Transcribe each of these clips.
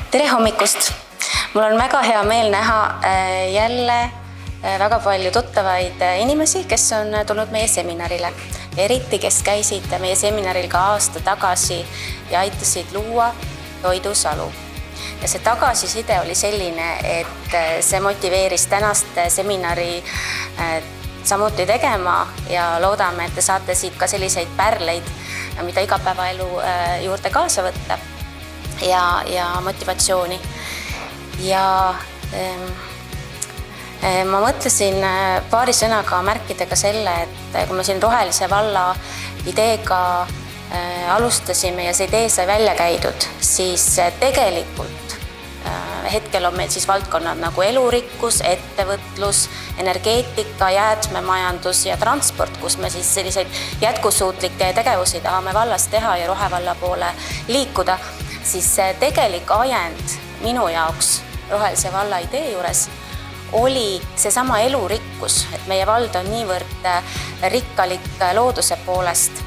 Tere hommikust! Mul on väga hea meel näha jälle väga palju tuttavaid inimesi, kes on tulnud meie seminarile. Eriti, kes käisid meie seminaril ka aasta tagasi ja aitasid luua toidusalu. Ja see tagasiside oli selline, et see motiveeris tänast seminari samuti tegema ja loodame, et te saate siit ka selliseid pärleid, mida igapäevaelu juurde kaasa võtta ja motivatsiooni. Ja ma mõtlesin paari sõnaga märkida ka selle, et kui me siin Rohelise valla ideega alustasime ja see idee sai välja käidud, siis tegelikult hetkel on meil siis valdkonnad nagu elurikkus, ettevõtlus, energeetika, jäätmemajandus ja transport, kus me siis selliseid jätkusuutlikke tegevusi tahame vallas teha ja rohevalla poole liikuda, siis tegelik ajend minu jaoks Rohelise valla idee juures oli seesama elurikkus, et meie vald on niivõrd rikkalik looduse poolest,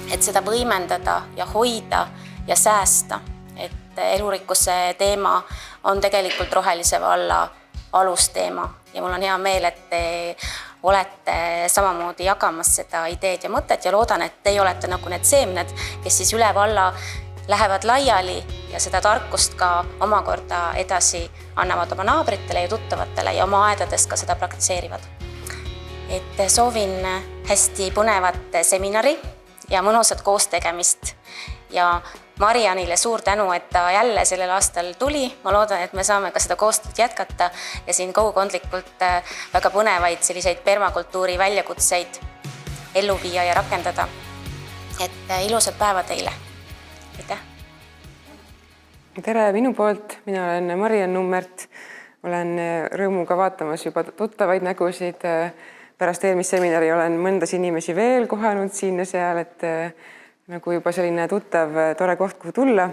et seda võimendada ja hoida ja säästa. Et elurikkuse teema on tegelikult Rohelise valla alusteema ja mul on hea meel, et te olete samamoodi jagamas seda ideed ja mõtet ja loodan, et teie olete nagu need seemned, kes siis üle valla lähevad laiali ja seda tarkust ka omakorda edasi annavad oma naabritele ja tuttavatele ja oma aedades ka seda praktitseerivad. Et soovin hästi põnevat seminari ja mõnusat koostegemist ja Marianile suur tänu, et ta jälle sellel aastal tuli. Ma loodan, et me saame ka seda koostööd jätkata ja siin kogukondlikult väga põnevaid selliseid permakultuuri väljakutseid ellu viia ja rakendada. Et ilusat päeva teile! Aitäh! Tere minu poolt, mina olen Marian Nummert. Olen rõõmuga vaatamas juba tuttavaid nägusid. Pärast eelmist seminari olen mõndas inimesi veel kohanud siin ja seal, et nagu juba selline tuttav, tore koht, kuhu tulla.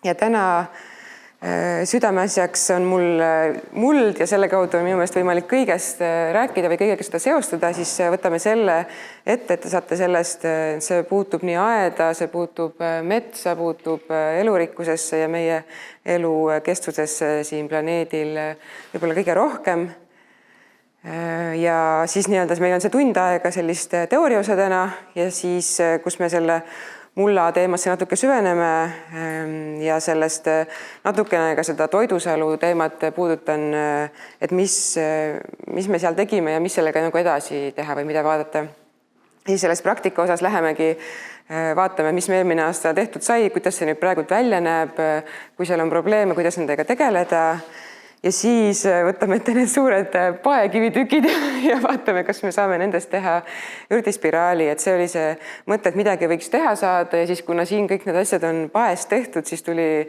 Ja täna südameasjaks on mul muld ja selle kaudu on minu meelest võimalik kõigest rääkida või kõigega seda seostada, siis võtame selle ette, et te saate sellest, see puutub nii aeda, see puutub metsa, puutub elurikkusesse ja meie elu kestvusesse siin planeedil võib-olla kõige rohkem. Ja siis nii-öelda meil on see tund aega sellist teooriaosa täna ja siis, kus me selle mulla teemasse natuke süveneme ja sellest natukene ka seda toidusalu teemat puudutan, et mis me seal tegime ja mis sellega nagu edasi teha või mida vaadata. Siis selles praktika osas lähemegi, vaatame, mis me eelmine aasta tehtud sai, kuidas see nüüd praegu välja näeb, kui seal on probleeme, kuidas nendega tegeleda. Ja siis võtame ette need suured paekivitükid ja vaatame, kas me saame nendest teha ürdispiraali. Et see oli see mõte, et midagi võiks teha saada ja siis kuna siin kõik need asjad on paest tehtud, siis tuli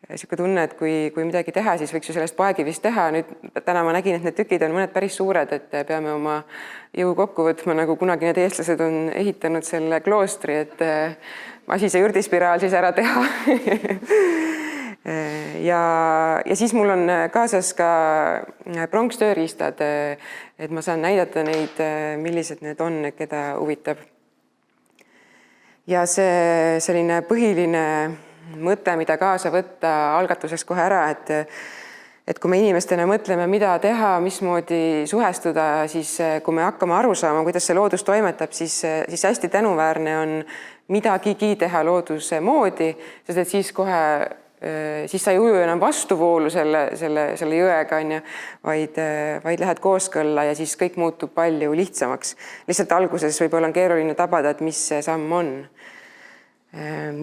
selline tunne, et kui midagi teha, siis võiks ju sellest paekivist teha. Nüüd täna ma nägin, et need tükid on mõned päris suured, et peame oma jõu kokku võtma, nagu kunagi need eestlased on ehitanud selle kloostri, et asi see ürdispiraal siis ära teha. Ja siis mul on kaasas ka pronkstööriistad, et ma saan näidata neid, millised need on, keda huvitab. Ja see selline põhiline mõte, mida kaasa võtta algatuseks kohe ära, et kui me inimestena mõtleme, mida teha, mismoodi suhestuda, siis kui me hakkame aru saama, kuidas see loodus toimetab, siis hästi tänuväärne on midagigi teha looduse moodi, sest et siis kohe siis sa ei uju enam vastuvoolu selle jõega, vaid lähed kooskõlla ja siis kõik muutub palju lihtsamaks. Lihtsalt alguses võib-olla on keeruline tabada, et mis see samm on.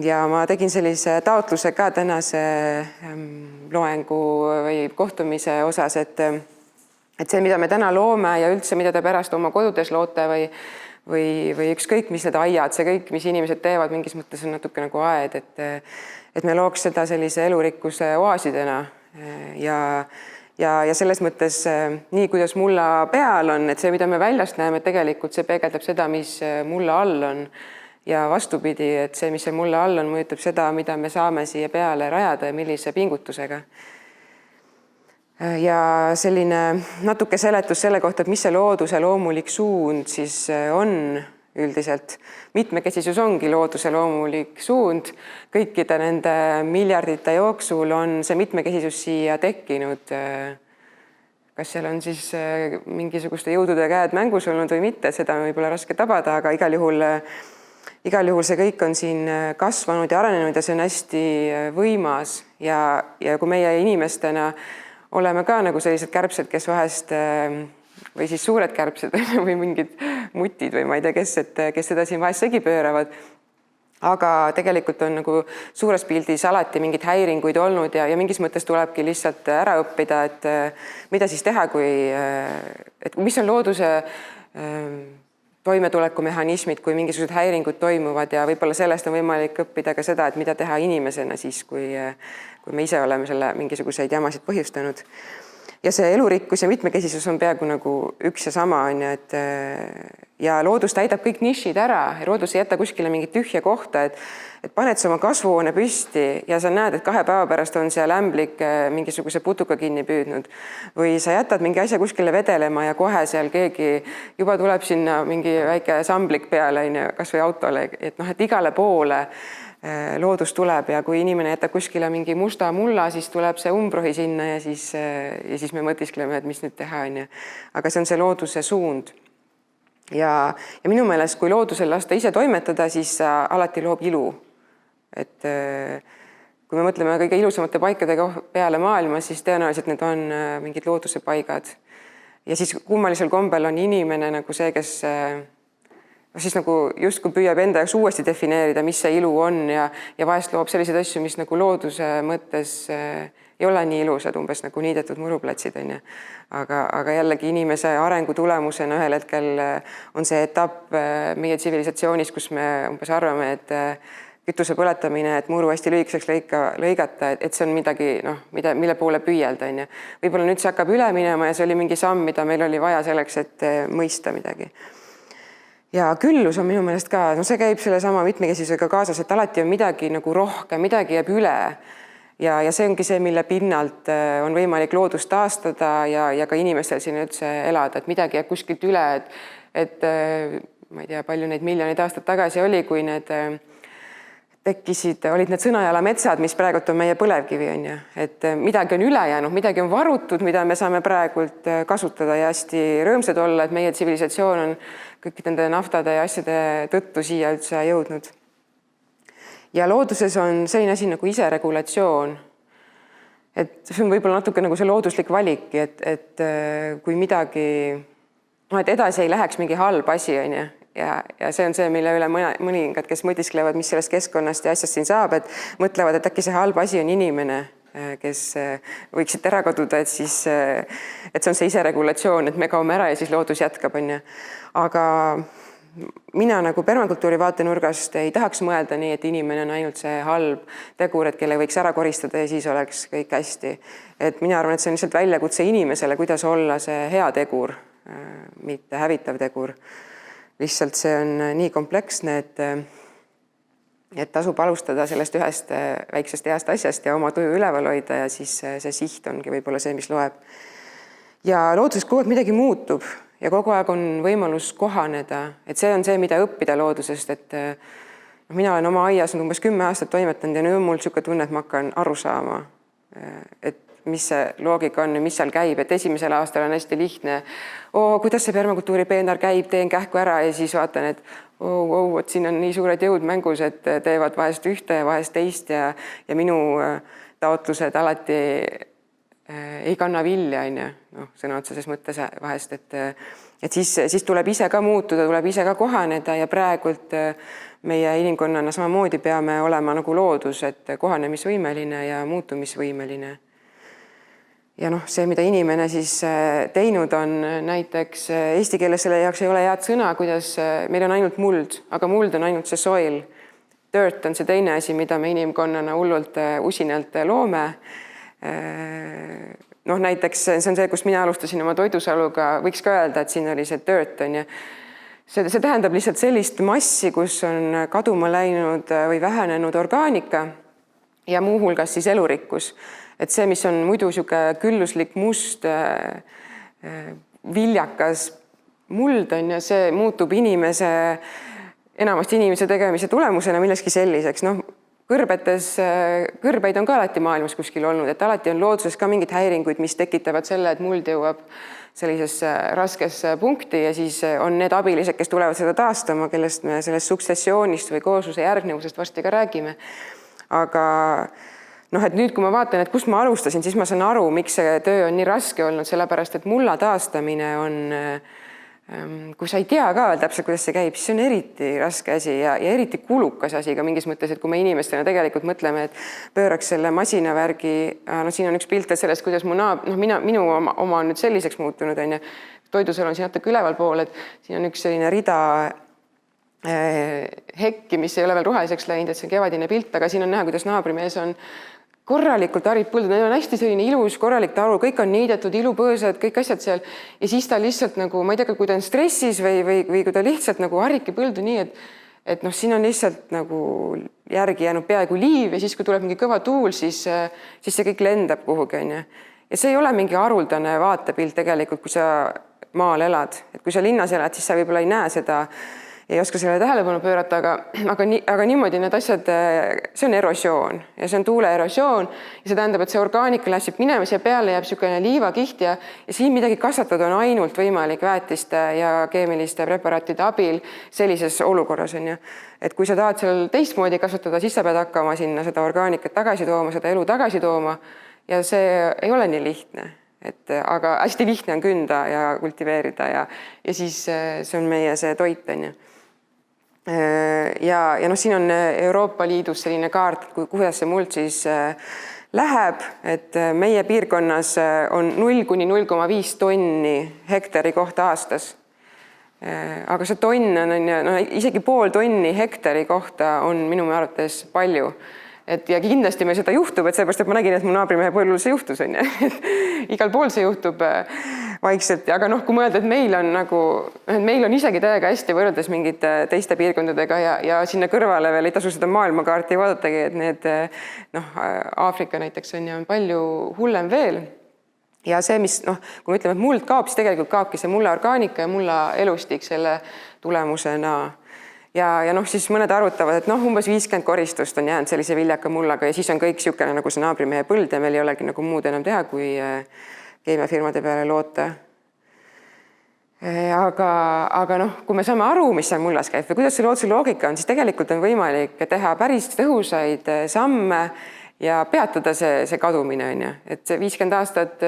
Ja ma tegin sellise taotluse ka tänase loengu või kohtumise osas, et see, mida me täna loome ja üldse, mida te pärast oma kodudes loote või ükskõik, mis need aiad, see kõik, mis inimesed teevad, mingis mõttes on natuke nagu aed, et me looks seda sellise elurikkuse oaasidena ja selles mõttes nii, kuidas mulla peal on, et see, mida me väljast näeme, tegelikult see peegeldab seda, mis mulla all on ja vastupidi, et see, mis see mulla all on, mõjutab seda, mida me saame siia peale rajada ja millise pingutusega. Ja selline natuke seletus selle kohta, et mis see looduse loomulik suund siis on, üldiselt. Mitmekesisus ongi looduse loomulik suund. Kõikide nende miljardite jooksul on see mitmekesisus siia tekkinud. Kas seal on siis mingisuguste jõudude käed mängus olnud või mitte, seda on võib-olla raske tabada, aga igal juhul see kõik on siin kasvanud ja arenenud ja see on hästi võimas ja kui meie inimestena oleme ka nagu sellised kärbsed, kes vahest või siis suured kärbsed või mingid mutid või ma ei tea, kes seda siin vahest segi pööravad. Aga tegelikult on nagu suures pildis alati mingid häiringuid olnud ja mingis mõttes tulebki lihtsalt ära õppida, et mida siis teha, et mis on looduse toimetulekumehhanismid, kui mingisugused häiringud toimuvad ja võib-olla sellest on võimalik õppida ka seda, et mida teha inimesena siis, kui me ise oleme selle mingisuguseid jamasid põhjustanud. Ja see elurikkus ja mitmekesisus on peaaegu nagu üks ja sama, et ja loodus täidab kõik nišid ära ja loodus ei jäta kuskile mingit tühja kohta, et paned sa oma kasvuhoone püsti ja sa näed, et 2 päeva pärast on seal ämblik mingisuguse putuka kinni püüdnud või sa jätad mingi asja kuskile vedelema ja kohe seal keegi juba tuleb sinna mingi väike samblik peale, kas või autole, et igale poole loodus tuleb ja kui inimene jätab kuskile mingi musta mulla, siis tuleb see umbrohi sinna ja siis me mõtiskleme, et mis nüüd teha, aga see on see looduse suund. Ja minu meelest, kui loodusel lasta ise toimetada, siis alati loob ilu. Et kui me mõtleme kõige ilusamate paikade peale maailmas, siis tõenäoliselt need on mingid looduse paigad. Ja siis kummalisel kombel on inimene nagu see, kes siis nagu justkui püüab enda jaoks uuesti defineerida, mis see ilu on ja vahest loob selliseid asju, mis nagu looduse mõttes ei ole nii ilusad, umbes nagu niidetud muruplatsid. Aga jällegi inimese arengu tulemusena ühel hetkel on see etapp meie tsivilisatsioonis, kus me umbes arvame, et kütuse põletamine, et muru hästi lühikeseks lõigata, et see on midagi, mille poole püüelda. Võib-olla nüüd see hakkab üle minema ja see oli mingi samm, mida meil oli vaja selleks, et mõista midagi. Ja küllus on minu meelest ka, see käib selle sama mitmekesisusega kaasas, et alati on midagi nagu rohkem, midagi jääb üle. Ja see ongi see, mille pinnalt on võimalik loodust taastada ja ka inimestel siin üldse elada, et midagi jääb kuskilt üle, et ma ei tea, palju neid miljoneid aastat tagasi oli, kui need olid need Sõnajala metsad, mis praegult on meie põlevkivi, et midagi on üle jäänud, midagi on varutud, mida me saame praegult kasutada ja hästi rõõmsad olla, et meie tsivilisatsioon on kõikide nende naftade ja asjade tõttu siia üldse jõudnud. Ja looduses on selline asi nagu iseregulatsioon. Et see on võib-olla natuke nagu see looduslik valik, et kui midagi, et edasi ei läheks mingi halb asi, ja see on see, mille üle mõningad, kes mõtisklevad, mis sellest keskkonnast ja asjast siin saab, et mõtlevad, et äkki see halb asi on inimene, kes võiksid ära kaduda, et see on see iseregulatsioon, et me kaome ära ja siis loodus jätkab. Aga mina nagu permakultuuri vaatenurgast ei tahaks mõelda nii, et inimene on ainult see halb tegur, et kelle võiks ära koristada ja siis oleks kõik hästi. Et mina arvan, et see on lihtsalt väljakutse inimesele, kuidas olla see hea tegur, mitte hävitav tegur. Lihtsalt see on nii kompleksne, et tasub alustada sellest ühest väiksest heast asjast ja oma tuju üleval hoida ja siis see siht ongi võib-olla see, mis loeb. Ja looduses kogu aeg midagi muutub ja kogu aeg on võimalus kohaneda, et see on see, mida õppida loodusest, et mina olen oma aias umbes 10 aastat toimetanud ja nüüd on mul niisugune tunne, et ma hakkan aru saama, et mis see loogika on ja mis seal käib, et esimesel aastal on hästi lihtne, kuidas see permakultuuri peenar käib, teen kähku ära ja siis vaatan, et et siin on nii suured jõud mängus, et teevad vahest ühte ja vahest teist ja minu taotlused alati ei kanna vilja, sõna otseses mõttes vahest, et siis tuleb ise ka muutuda, tuleb ise ka kohaneda ja praegult meie inimkonnana samamoodi peame olema nagu loodus, et kohanemisvõimeline ja muutumisvõimeline. Ja see, mida inimene siis teinud on, näiteks eesti keeles selle jaoks ei ole head sõna, kuidas meil on ainult muld, aga muld on ainult see soil. Dirt on see teine asi, mida me inimkonnana hullult usinalt loome. Näiteks see on see, kus mina alustasin oma toidusaluga, võiks ka öelda, et siin oli see dirt. See tähendab lihtsalt sellist massi, kus on kaduma läinud või vähenenud orgaanika ja muuhulgas siis elurikkus. Et see, mis on muidu külluslik, must, viljakas muld on ja see muutub enamasti inimese tegemise tulemusena millekski selliseks. Noh, kõrbeid on ka alati maailmas kuskil olnud, et alati on looduses ka mingid häiringuid, mis tekitavad selle, et muld jõuab sellisesse raskesse punkti ja siis on need abilised, kes tulevad seda taastama, kellest me sellest suksessioonist või koosluse järgnevusest varsti ka räägime. Aga noh, et nüüd, kui ma vaatan, et kust ma alustasin, siis ma saan aru, miks see töö on nii raske olnud, sellepärast, et mulla taastamine on, kui sa ei tea ka täpselt, kuidas see käib, siis see on eriti raske asi ja eriti kulukas asi ka mingis mõttes, et kui me inimestena tegelikult mõtleme, et pööraks selle masinavärgi, no siin on üks pilt sellest, kuidas minu oma on nüüd selliseks muutunud, on ja toidusel on siin natuke üleval pool, et siin on üks selline rida hekki, mis ei ole veel roheliseks läinud, et see on kevadine pilt, aga siin on näha, kuidas naabrimees on korralikult harib põldu, neil on hästi selline ilus, korralik taru, kõik on niidetud, ilupõõsad, kõik asjad seal ja siis ta lihtsalt nagu, ma ei tea, kui ta on stressis või kui ta lihtsalt nagu haribki põldu nii, et noh, siin on lihtsalt nagu järgi jäänud peaaegu liiv ja siis, kui tuleb mingi kõva tuul, siis see kõik lendab kuhugi, on ju. Ja see ei ole mingi haruldane vaatepilt tegelikult, kui sa maal elad, et kui sa linnas elad, siis sa võib-olla ei näe seda, ei oska sellele tähelepanu pöörata, aga niimoodi need asjad, see on erosioon ja see on tuule erosioon ja see tähendab, et see orgaanika läheb minema, siia peale jääb niisugune liivakiht ja siin midagi kasvatada on ainult võimalik väetiste ja keemiliste preparaatide abil sellises olukorras, on ju. Et kui sa tahad seal teistmoodi kasvatada, siis sa pead hakkama sinna seda orgaanikat tagasi tooma, seda elu tagasi tooma ja see ei ole nii lihtne. Aga hästi lihtne on künda ja kultiveerida ja siis see on meie see toit, on ju. Ja noh, siin on Euroopa Liidus selline kaart, kuidas see muld siis läheb, et meie piirkonnas on 0 kuni 0,5 tonni hektari kohta aastas. Aga see tonn on, isegi pool tonni hektari kohta on minu arvates palju. Ja kindlasti meil seda juhtub, et sellepärast, et ma nägin, et mu naabrimehe põllul see juhtus, on ju. Igal pool see juhtub vaikselt, aga noh, kui mõelda, et meil on isegi täiega hästi võrreldes mingite teiste piirkondadega ja sinna kõrvale veel ei tasu seda maailmakaarti vaadatagi, et need Aafrika näiteks on palju hullem veel. Ja see, mis kui me ütleme, et muld kaob, siis tegelikult kaobki see mulla orgaanika ja mulla elustik selle tulemusena. Ja siis mõned arvutavad, et umbes 50 koristust on jäänud sellise viljaka mullaga ja siis on kõik siukene nagu see naabrimehe põld ja meil ei olegi nagu muud enam teha, kui keemiafirmade peale loota. Aga kui me saame aru, mis seal mullas käib või kuidas see looduse loogika on, siis tegelikult on võimalik teha päris tõhusaid samme ja peatada see kadumine, on ju. Et see 50 aastat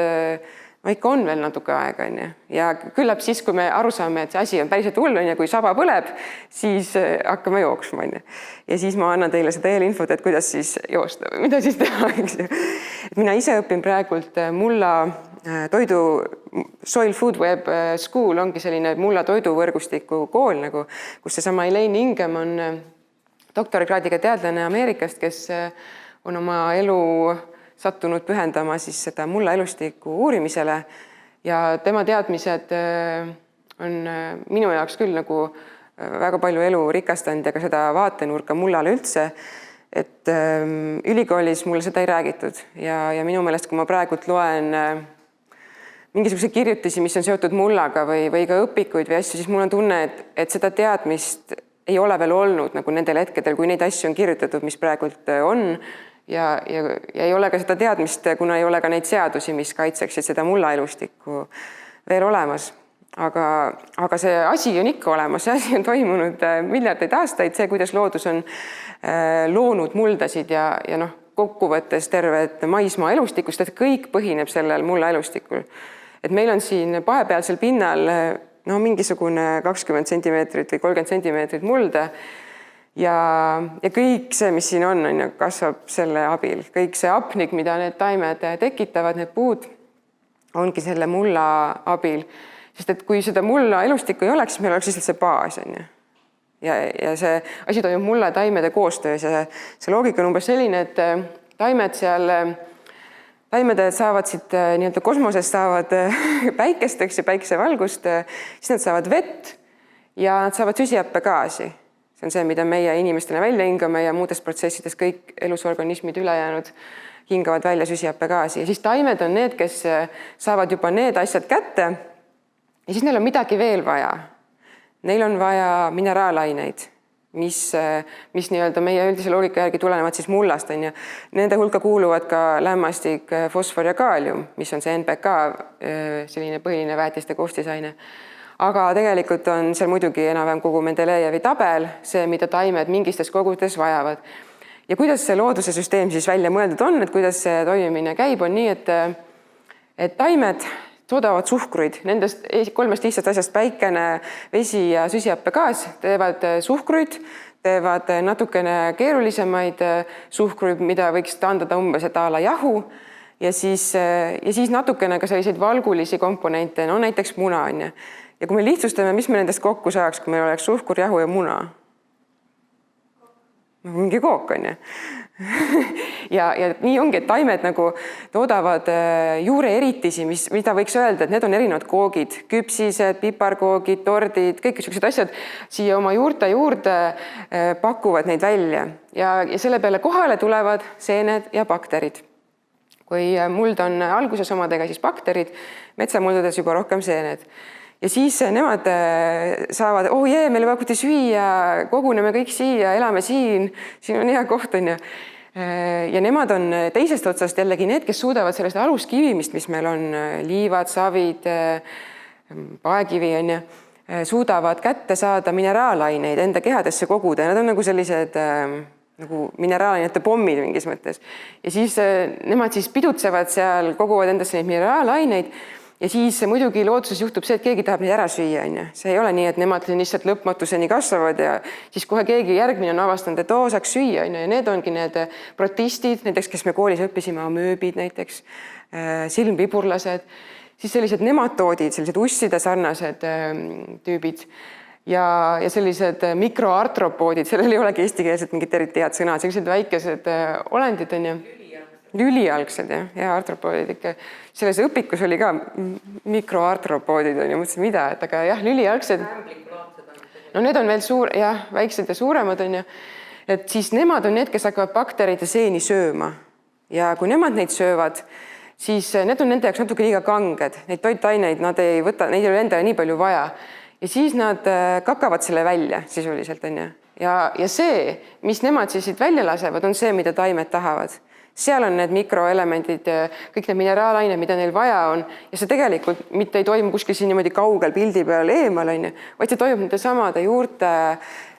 ikka on veel natuke aega, on ju. Ja küllap siis, kui me aru saame, et see asi on päriselt hull, on ju, kui saba põleb, siis hakkame jooksma, on ju. Ja siis ma annan teile seda eelinfot, et kuidas siis joosta või mida siis teha, eks ju. Mina ise õpin praegult mulla toidu Soil Food Web School ongi selline mulla toiduvõrgustiku kool, kus seesama Elaine Ingham on doktorikraadiga teadlane Ameerikast, kes on oma elu sattunud pühendama siis seda mulla elustiku uurimisele ja tema teadmised on minu jaoks küll nagu väga palju elu rikastanud ja ka seda vaatenurka mullale üldse, et ülikoolis mulle seda ei räägitud ja minu meelest, kui ma praegult loen mingisuguse kirjutisi, mis on seotud mullaga või ka õpikuid või asju, siis mul on tunne, et seda teadmist ei ole veel olnud nagu nendel hetkedel, kui neid asju on kirjutatud, mis praegult on. Ja ei ole ka seda teadmist, kuna ei ole ka neid seadusi, mis kaitseksid seda mulla elustikku veel olemas. Aga see asi on ikka olemas, see asi on toimunud miljardeid aastaid, see, kuidas loodus on loonud muldasid ja kokkuvõttes tervet maismaa elustikust, et kõik põhineb sellel mulla elustikul. Et meil on siin vahepealsel pinnal mingisugune 20 centimeetrit või 30 centimeetrit mulda, ja kõik see, mis siin on, kasvab selle abil. Kõik see hapnik, mida need taimed tekitavad, need puud, ongi selle mulla abil. Sest et kui seda mulla elustikku ei oleks, siis meil oleks lihtsalt see baas. Ja see asi toimub mulla ja taimede koostöös. Ja see loogika on umbes selline, et taimed saavad siit nii-öelda kosmosest saavad päikesteks ja päikesevalgust, siis nad saavad vett ja nad saavad süsihappegaasi. See on see, mida meie inimestena välja hingame ja muudes protsessides kõik elusorganismid ülejäänud hingavad välja süsihappegaasi. Ja siis taimed on need, kes saavad juba need asjad kätte ja siis neil on midagi veel vaja. Neil on vaja mineraalaineid, mis nii-öelda meie üldise loogika järgi tulenevad siis mullast, on ju. Nende hulka kuuluvad ka lämmastik, fosfor ja kaalium, mis on see NPK, selline põhiline väetiste koostisaine. Aga tegelikult on seal muidugi enam-vähem kogu Mendelejevi tabel, see, mida taimed mingistes kogutes vajavad. Ja kuidas see looduse süsteem siis välja mõeldud on, et kuidas see toimimine käib, on nii, et taimed toodavad suhkruid, nendest 3 lihtsast asjast päikene, vesi ja süsihappegaas teevad suhkruid, teevad natukene keerulisemaid suhkruid, mida võiks taandada umbes et a la jahu ja siis natukene ka selliseid valgulisi komponente, no näiteks muna on. Ja kui me lihtsustame, mis me nendest kokku saaks, kui meil oleks suhkur, jahu ja muna? Mingi kook on ju. ja nii ongi, et taimed nagu toodavad juureeritisi, mida võiks öelda, et need on erinevad koogid, küpsised, piparkoogid, tordid, kõik sellised asjad siia oma juurte juurde pakuvad neid välja ja selle peale kohale tulevad seened ja bakterid. Kui muld on alguses omadega, siis bakterid, metsamuldudes juba rohkem seened. Ja siis nemad saavad, meile pakuti süüa, koguneme kõik siia, elame siin on hea koht on ju. Ja nemad on teisest otsast jällegi need, kes suudavad sellest aluskivimist, mis meil on, liivad, savid, paekivi on ju, suudavad kätte saada mineraalaineid enda kehadesse koguda. Nad on nagu sellised nagu mineraalainete pommid mingis mõttes. Ja siis nemad siis pidutsevad seal, koguvad endasse neid mineraalaineid. Ja siis muidugi looduses juhtub see, et keegi tahab neid ära süüa. See ei ole nii, et nemad lihtsalt lõpmatuseni kasvavad ja siis kohe keegi järgmine on avastanud, et saaks süüa. Ja need ongi need protistid, näiteks kes me koolis õppisime, amööbid näiteks, silmviburlased, siis sellised nematoodid, sellised usside sarnased tüübid ja sellised mikroartropoodid, sellel ei olegi eestikeelselt mingit eriti head sõnad, sellised väikesed olendid on ju. Lülialgsed ja artropoodid ikka. Selles õpikus oli ka mikroartropoodid on ju, mõtlesin mida, aga jah, lülialgsed. No need on veel väiksed ja suuremad on ju. Et siis nemad on need, kes hakkavad bakterite seeni sööma. Ja kui nemad neid söövad, siis need on nende jaoks natuke liiga kanged. Neid toitaineid nad ei võta, neid ei ole endale nii palju vaja. Ja siis nad kakavad selle välja sisuliselt on ju. Ja see, mis nemad siis välja lasevad, on see, mida taimed tahavad. Seal on need mikroelemendid, kõik need mineraalained, mida neil vaja on ja see tegelikult mitte ei toimu kuskil siin niimoodi kaugel pildi peal eemal, vaid see toimub nende samade juurte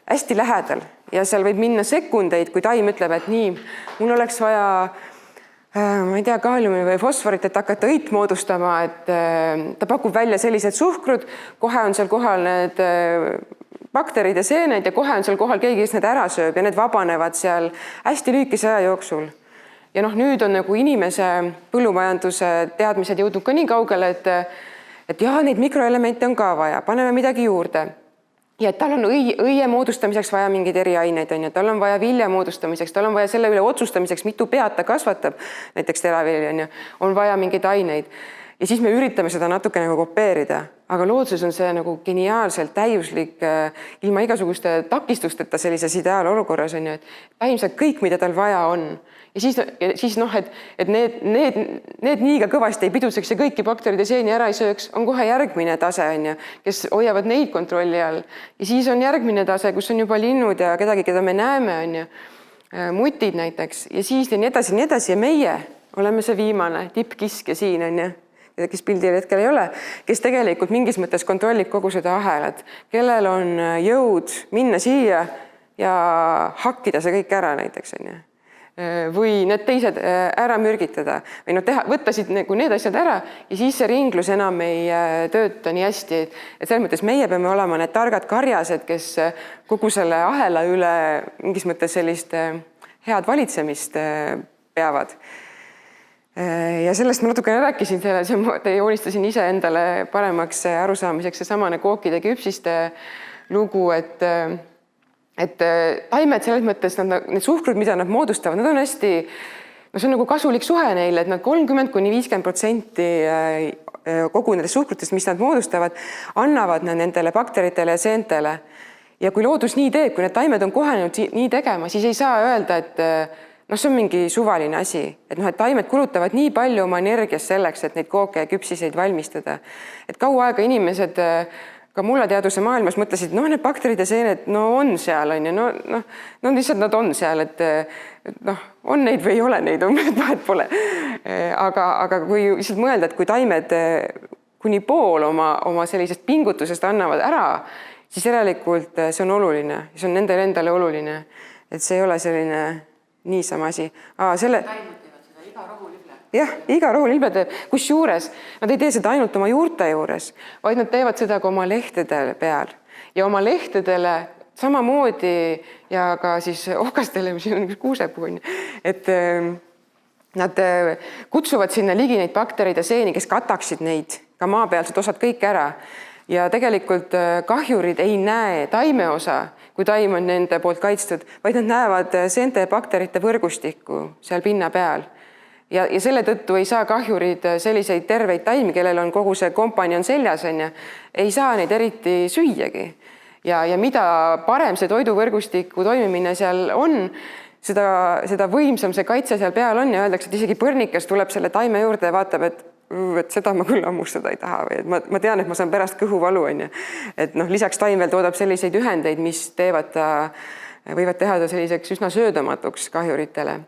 hästi lähedal ja seal võib minna sekundeid, kui taim ütleb, et nii, mul oleks vaja, ma ei tea, kaaliumi või fosforit, et hakata õit moodustama, et ta pakub välja sellised suhkrud, kohe on seal kohal need bakterid ja seened ja kohe on seal kohal keegi, kes need ära sööb ja need vabanevad seal hästi lühikese aja jooksul. Ja nüüd on nagu inimese põllumajanduse teadmised jõudnud ka nii kaugele, et neid mikroelemente on ka vaja, paneme midagi juurde. Ja tal on õie moodustamiseks vaja mingeid eriaineid, tal on vaja vilja moodustamiseks, tal on vaja selle üle otsustamiseks, mitu pead ta kasvatab, näiteks teravili, on vaja mingeid aineid. Ja siis me üritame seda natuke nagu kopeerida, aga loodsuses on see nagu geniaalselt täiuslik, ilma igasuguste takistusteta sellises ideaalolukorras on ju, et taim saab kõik, mida tal vaja on. Ja siis et need niiga kõvasti ei pidutseks ja kõiki bakteride seeni ära ei sööks, on kohe järgmine tase, on ju, kes hoiavad neid kontrolli all. Ja siis on järgmine tase, kus on juba linnud ja kedagi, keda me näeme, on ju, mutid näiteks. Ja siis nii edasi ja meie oleme see viimane tippkiskja siin, on ju, kes pildil hetkel ei ole, kes tegelikult mingis mõttes kontrollib kogu seda ahelat, kellel on jõud minna siia ja hakkida see kõik ära näiteks, on ju. Või need teised ära mürgitada või võtta siit nagu need asjad ära ja siis see ringlus enam ei tööta nii hästi, et selles mõttes meie peame olema need targad karjased, kes kogu selle ahela üle mingis mõttes sellist head valitsemist peavad. Ja sellest ma natukene rääkisin, joonistasin ise endale paremaks arusaamiseks see samane kookide küpsiste lugu, et taimed selles mõttes, need suhkrud, mida nad moodustavad, nad on hästi, see on nagu kasulik suhe neile, et nad 30–50% kogu nendest suhkrutest, mis nad moodustavad, annavad nad nendele bakteritele ja seentele. Ja kui loodus nii teeb, kui need taimed on kohanenud nii tegema, siis ei saa öelda, noh, see on mingi suvaline asi, et noh, et taimed kulutavad nii palju oma energiast selleks, et neid kooke ja küpsiseid valmistada. Et kaua aega inimesed ka mullateaduse maailmas mõtlesid, noh, need bakterid ja seened, no on seal, on ju, no lihtsalt nad on seal, et noh, on neid või ei ole neid, vahet pole. Aga kui lihtsalt mõelda, et kui taimed kuni pool oma sellisest pingutusest annavad ära, siis järelikult see on oluline, see on nendele endale oluline, et see ei ole selline niisama asi. Jah, iga rohulilbe teeb, kus juures nad ei tee seda ainult oma juurte juures, vaid nad teevad seda ka oma lehtede peal ja oma lehtedele samamoodi ja ka siis ohkastele, mis on üks kuusepuu, et nad kutsuvad sinna ligi neid baktereid ja seeni, kes kataksid neid, ka maapealsed osad kõik ära ja tegelikult kahjurid ei näe taime osa, kui taim on nende poolt kaitstud, vaid nad näevad seente ja bakterite võrgustikku seal pinna peal. Ja selle tõttu ei saa kahjurid selliseid terveid taimi, kellel on kogu see kompanjon seljas, ei saa neid eriti süüagi. Ja mida parem see toiduvõrgustiku toimimine seal on, seda võimsam see kaitse seal peal on ja öeldakse, et isegi põrnikas tuleb selle taime juurde ja vaatab, et seda ma küll hammustada ei taha või et ma tean, et ma saan pärast kõhuvalu, on ju. Et noh, lisaks taim veel toodab selliseid ühendeid, mis võivad teha ta selliseks üsna söödamatuks kahjuritele.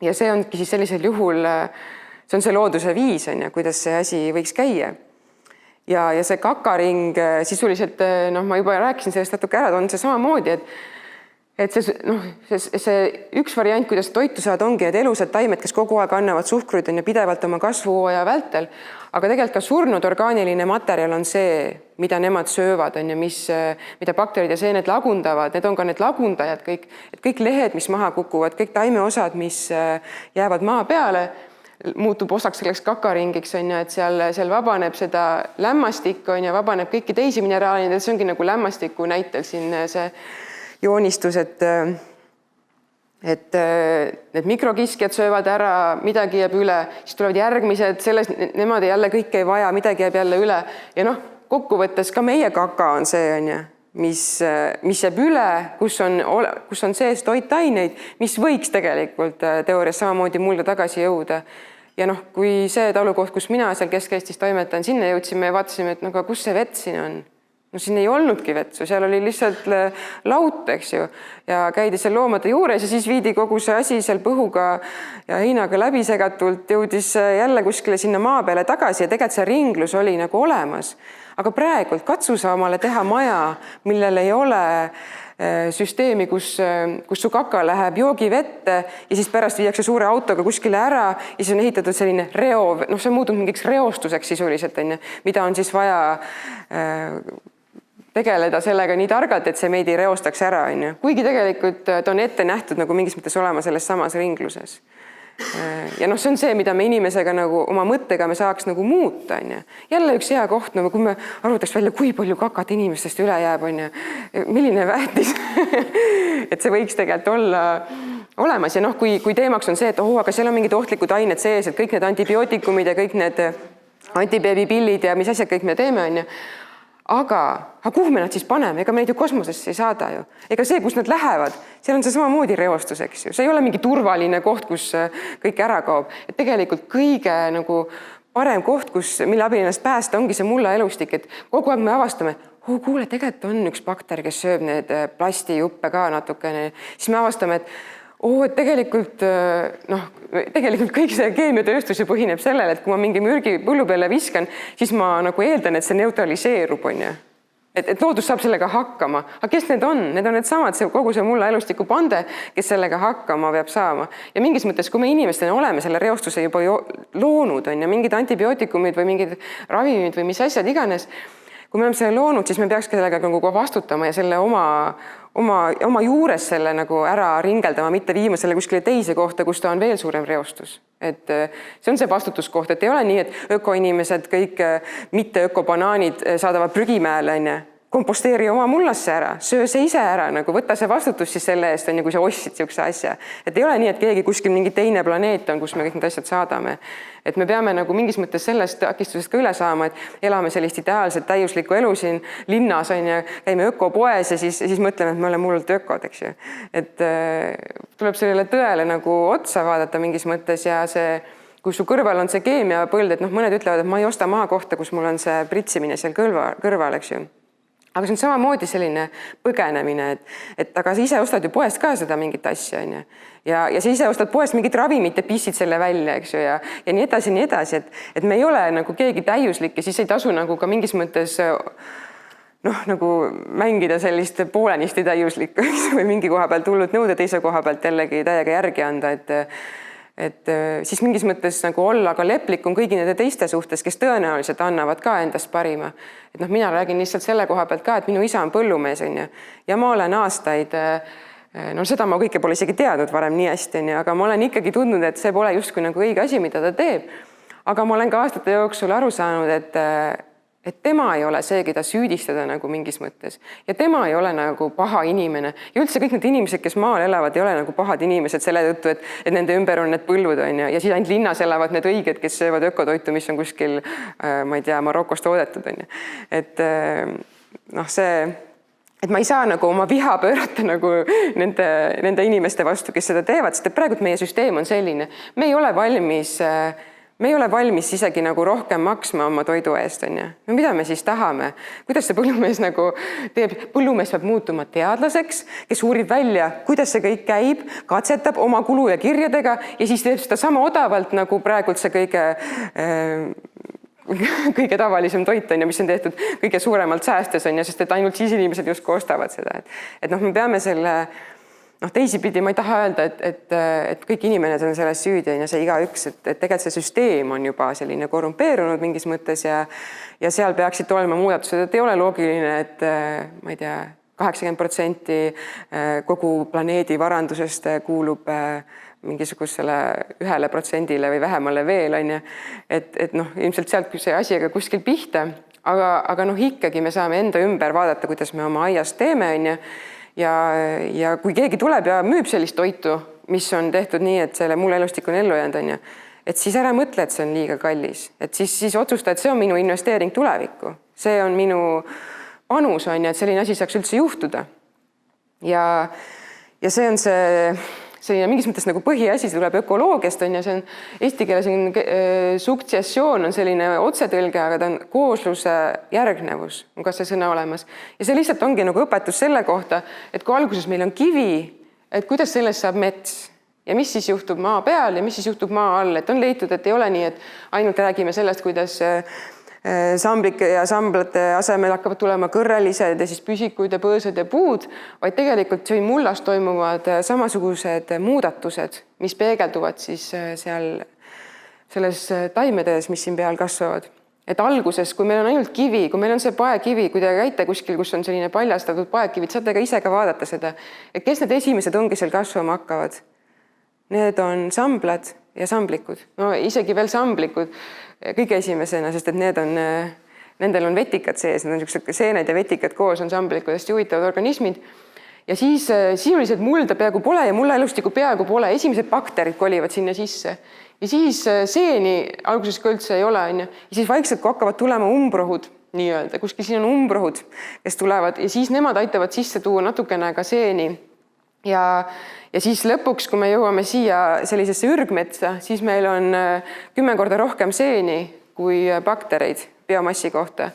Ja see ongi siis sellisel juhul, see on see looduse viis, kuidas see asi võiks käia. Ja see kakaring sisuliselt, noh, ma juba rääkisin sellest natuke ära, on see samamoodi, et see üks variant, kuidas toitu saada, ongi, et elusad taimed, kes kogu aeg annavad suhkruid ja pidevalt oma kasvuhooaja vältel, aga tegelikult ka surnud orgaaniline materjal on see, mida nemad söövad, mida bakterid ja seened lagundavad, need on ka need lagundajad, kõik lehed, mis maha kukuvad, kõik taimeosad, mis jäävad maa peale, muutub osaks selleks kakaringiks, et seal vabaneb seda lämmastikku, vabaneb kõiki teisi mineraale, see ongi nagu lämmastiku näitel siin see joonistus, et need mikrokiskjad söövad ära, midagi jääb üle, siis tulevad järgmised, nemad jälle kõike ei vaja, midagi jääb jälle üle ja noh, kokkuvõttes ka meie kaka on see, mis jääb üle, kus on sees toitaineid, mis võiks tegelikult teoorias samamoodi mulda tagasi jõuda. Ja noh, kui see talukoht, kus mina seal Kesk-Eestis toimetan, sinna jõudsime ja vaatasime, et aga kus see vett siin on? No siin ei olnudki vetsu, seal oli lihtsalt laut, eks ju, ja käidi seal loomade juures ja siis viidi kogu see asi seal põhuga ja heinaga läbi segatult, jõudis jälle kuskile sinna maa peale tagasi ja tegelikult see ringlus oli nagu olemas. Aga praegult katsu sa omale teha maja, millel ei ole süsteemi, kus su kaka läheb joogivette ja siis pärast viiakse suure autoga kuskile ära ja siis on ehitatud selline see on muutunud mingiks reostuseks sisuliselt, mida on siis vaja tegeleda sellega nii targalt, et see meid ei reostaks ära, kuigi tegelikult ta on ette nähtud nagu mingis mõttes olema selles samas ringluses. Ja noh, see on see, mida me inimesega nagu oma mõttega me saaks nagu muuta, Jälle üks hea koht, kui me arvutaks välja, kui palju kakat inimestest üle jääb, milline väetis, et see võiks tegelikult olla olemas ja noh, kui teemaks on see, et aga seal on mingid ohtlikud ained sees, et kõik need antibiootikumid ja kõik need antibeebipillid ja mis asjad kõik me teeme, aga kuhu me nad siis paneme? Ega me neid ju kosmosesse ei saada ju. Ega see, kus nad lähevad, seal on see samamoodi reostus, eks ju. See ei ole mingi turvaline koht, kus kõik ära kaob. Et tegelikult kõige nagu parem koht, mille abil ennast päästa, ongi see mulla elustik, et kogu aeg me avastame, kuule, tegelikult on üks bakter, kes sööb need plastijuppe ka natukene. Siis me avastame, et tegelikult kõik see keemiatööstus põhineb sellele, et kui ma mingi mürgi põllu peale viskan, siis ma nagu eeldan, et see neutraliseerub, et loodus saab sellega hakkama. Aga kes need on? Need on need samad, kogu see mulla elustiku pande, kes sellega hakkama peab saama. Ja mingis mõttes, kui me inimestena oleme selle reostuse juba loonud, mingid antibiootikumid või mingid ravimid või mis asjad iganes, kui me oleme selle loonud, siis me peaks sellega nagu vastutama ja selle oma juures selle nagu ära ringeldama, mitte viima selle kuskile teise kohta, kus ta on veel suurem reostus. Et see on see vastutuskoht, et ei ole nii, et ökoinimesed, kõik mitte ökobanaanid saadavad prügimäele, komposteeri oma mullasse ära, söö see ise ära, nagu võta see vastutus siis selle eest, kui sa ostsid niisuguse asja. Et ei ole nii, et keegi kuskil mingi teine planeet on, kus me kõik need asjad saadame. Et me peame nagu mingis mõttes sellest takistusest ka üle saama, et elame sellist ideaalset täiuslikku elu siin linnas, käime ökopoes ja siis mõtleme, et me oleme hullult ökod, eks ju. Et tuleb sellele tõele nagu otsa vaadata mingis mõttes ja see, kui su kõrval on see keemiapõld, et mõned ütlevad, et ma ei osta maakohta, kus mul on see pritsimine seal kõrval, eks ju. Aga see on samamoodi selline põgenemine, et aga sa ise ostad ju poest ka seda mingit asja, on ju. Ja sa ise ostad poest mingit ravimit ja pissid selle välja, eks ju, ja nii edasi, et me ei ole nagu keegi täiuslik ja siis ei tasu nagu ka mingis mõttes nagu mängida sellist poolenisti täiuslikku või mingi koha pealt hullult nõuda, teise koha pealt jällegi täiega järgi anda, et siis mingis mõttes nagu olla ka leplikum kõigi nende teiste suhtes, kes tõenäoliselt annavad ka endast parima. Et mina räägin lihtsalt selle koha pealt ka, et minu isa on põllumees, on ju, ja ma olen aastaid, seda ma kõike pole isegi teadnud varem nii hästi, on ju, aga ma olen ikkagi tundnud, et see pole justkui nagu õige asi, mida ta teeb. Aga ma olen ka aastate jooksul aru saanud, et tema ei ole see, keda süüdistada nagu mingis mõttes. Ja tema ei ole nagu paha inimene. Ja üldse kõik need inimesed, kes maal elavad, ei ole nagu pahad inimesed selle tõttu, et nende ümber on need põllud, on ju. Ja siis ainult linnas elavad need õiged, kes söövad ökotoitu, mis on kuskil, ma ei tea, Marokost toodetud, on ju. Et ma ei saa nagu oma viha pöörata nagu nende inimeste vastu, kes seda teevad, sest praegu meie süsteem on selline. Me ei ole valmis isegi nagu rohkem maksma oma toidu eest, on ju. No mida me siis tahame? Kuidas see põllumees nagu teeb? Põllumees peab muutuma teadlaseks, kes uurib välja, kuidas see kõik käib, katsetab oma kulu ja kirjadega ja siis teeb seda sama odavalt nagu praegult see kõige tavalisem toit on ja mis on tehtud kõige suuremalt säästes on ja sest et ainult siis inimesed justkui ostavad seda. Et me peame selle teisipidi ma ei taha öelda, et kõik inimesed on selles süüdi ja see igaüks, et tegelikult see süsteem on juba selline korrumpeerunud mingis mõttes ja seal peaksid olema muudatused, et ei ole loogiline, et ma ei tea, 80% kogu planeedi varandusest kuulub mingisugusele 1% või vähemale veel, on ju. Et ilmselt sealt see asi aga kuskil pihta, aga ikkagi me saame enda ümber vaadata, kuidas me oma aias teeme, on ju. Ja kui keegi tuleb ja müüb sellist toitu, mis on tehtud nii, et selle mul elustik on ellu jäänud, on ju, et siis ära mõtle, et see on liiga kallis. Et siis otsusta, et see on minu investeering tulevikku. See on minu panus, on ju, et selline asi saaks üldse juhtuda. Ja see on selline mingis mõttes nagu põhiasi, see tuleb ökoloogiast, on ja see on eesti keeles suktsessioon on selline otsetõlge, aga ta on koosluse järgnevus, on ka see sõna olemas. Ja see lihtsalt ongi nagu õpetus selle kohta, et kui alguses meil on kivi, et kuidas sellest saab mets ja mis siis juhtub maa peal ja mis siis juhtub maa all, et on leitud, et ei ole nii, et ainult räägime sellest, kuidas samblike ja samblate asemel hakkavad tulema kõrrelised ja siis püsikud ja põõsad ja puud, vaid tegelikult siin mullas toimuvad samasugused muudatused, mis peegelduvad siis seal selles taimedes, mis siin peal kasvavad. Et alguses, kui meil on ainult kivi, kui meil on see paekivi, kui te käite kuskil, kus on selline paljastatud paekivid, saate ka ise ka vaadata seda, et kes need esimesed ongi seal kasvama hakkavad. Need on samblad ja samblikud, no isegi veel samblikud kõige esimesena, sest et nendel on vetikad sees, need on niisugused seened ja vetikad koos on samblikud, hästi huvitavad organismid. Ja siis sisuliselt mulda peaaegu pole ja mulla elustiku peaaegu pole, esimesed bakterid kolivad sinna sisse. Ja siis seeni alguses ka üldse ei ole, on ju. Ja siis vaikselt, kui hakkavad tulema umbrohud, nii-öelda, kuskil siin on umbrohud, kes tulevad ja siis nemad aitavad sisse tuua natukene ka seeni. Ja siis lõpuks, kui me jõuame siia sellisesse ürgmetsa, siis meil on 10 korda rohkem seeni kui baktereid biomassi kohta.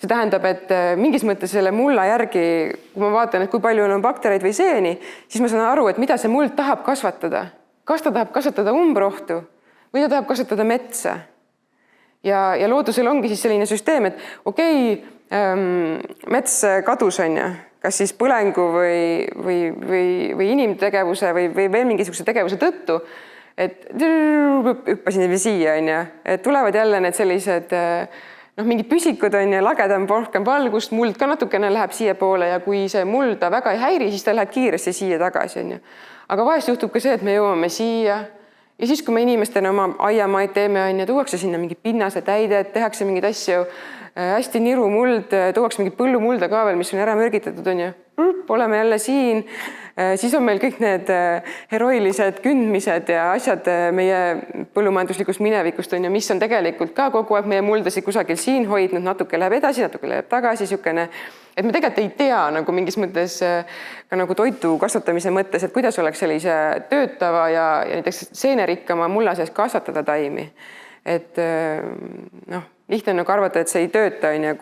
See tähendab, et mingis mõttes selle mulla järgi, kui ma vaatan, et kui palju on baktereid või seeni, siis ma saan aru, et mida see muld tahab kasvatada. Kas ta tahab kasvatada umbrohtu või ta tahab kasvatada metsa. Ja loodusel ongi siis selline süsteem, et mets kadus on ju, kas siis põlengu või inimtegevuse või veel mingisuguse tegevuse tõttu, et hüppasin siia, on ju, et tulevad jälle need sellised mingid püsikud on ja lagedam rohkem valgust, muld ka natukene läheb siia poole ja kui see mulda väga ei häiri, siis ta läheb kiiresti siia tagasi, on ju. Aga vahest juhtub ka see, et me jõuame siia ja siis, kui me inimestena oma aiamaid teeme, on ja tuuakse sinna mingi pinnase täide, tehakse mingeid asju hästi niru muld, tuuakse mingi põllumulda ka veel, mis on ära mürgitatud, on ju. Oleme jälle siin. Siis on meil kõik need heroilised kündmised ja asjad meie põllumajanduslikust minevikust, on ju, mis on tegelikult ka kogu aeg meie muldasid kusagil siin hoidnud, natuke läheb edasi, natuke läheb tagasi, niisugune, et me tegelikult ei tea nagu mingis mõttes ka nagu toitu kasvatamise mõttes, et kuidas oleks sellise töötava ja näiteks seenerikkama mulla sees kasvatada taimi. Et noh, lihtne on nagu arvata, et see ei tööta, on ju,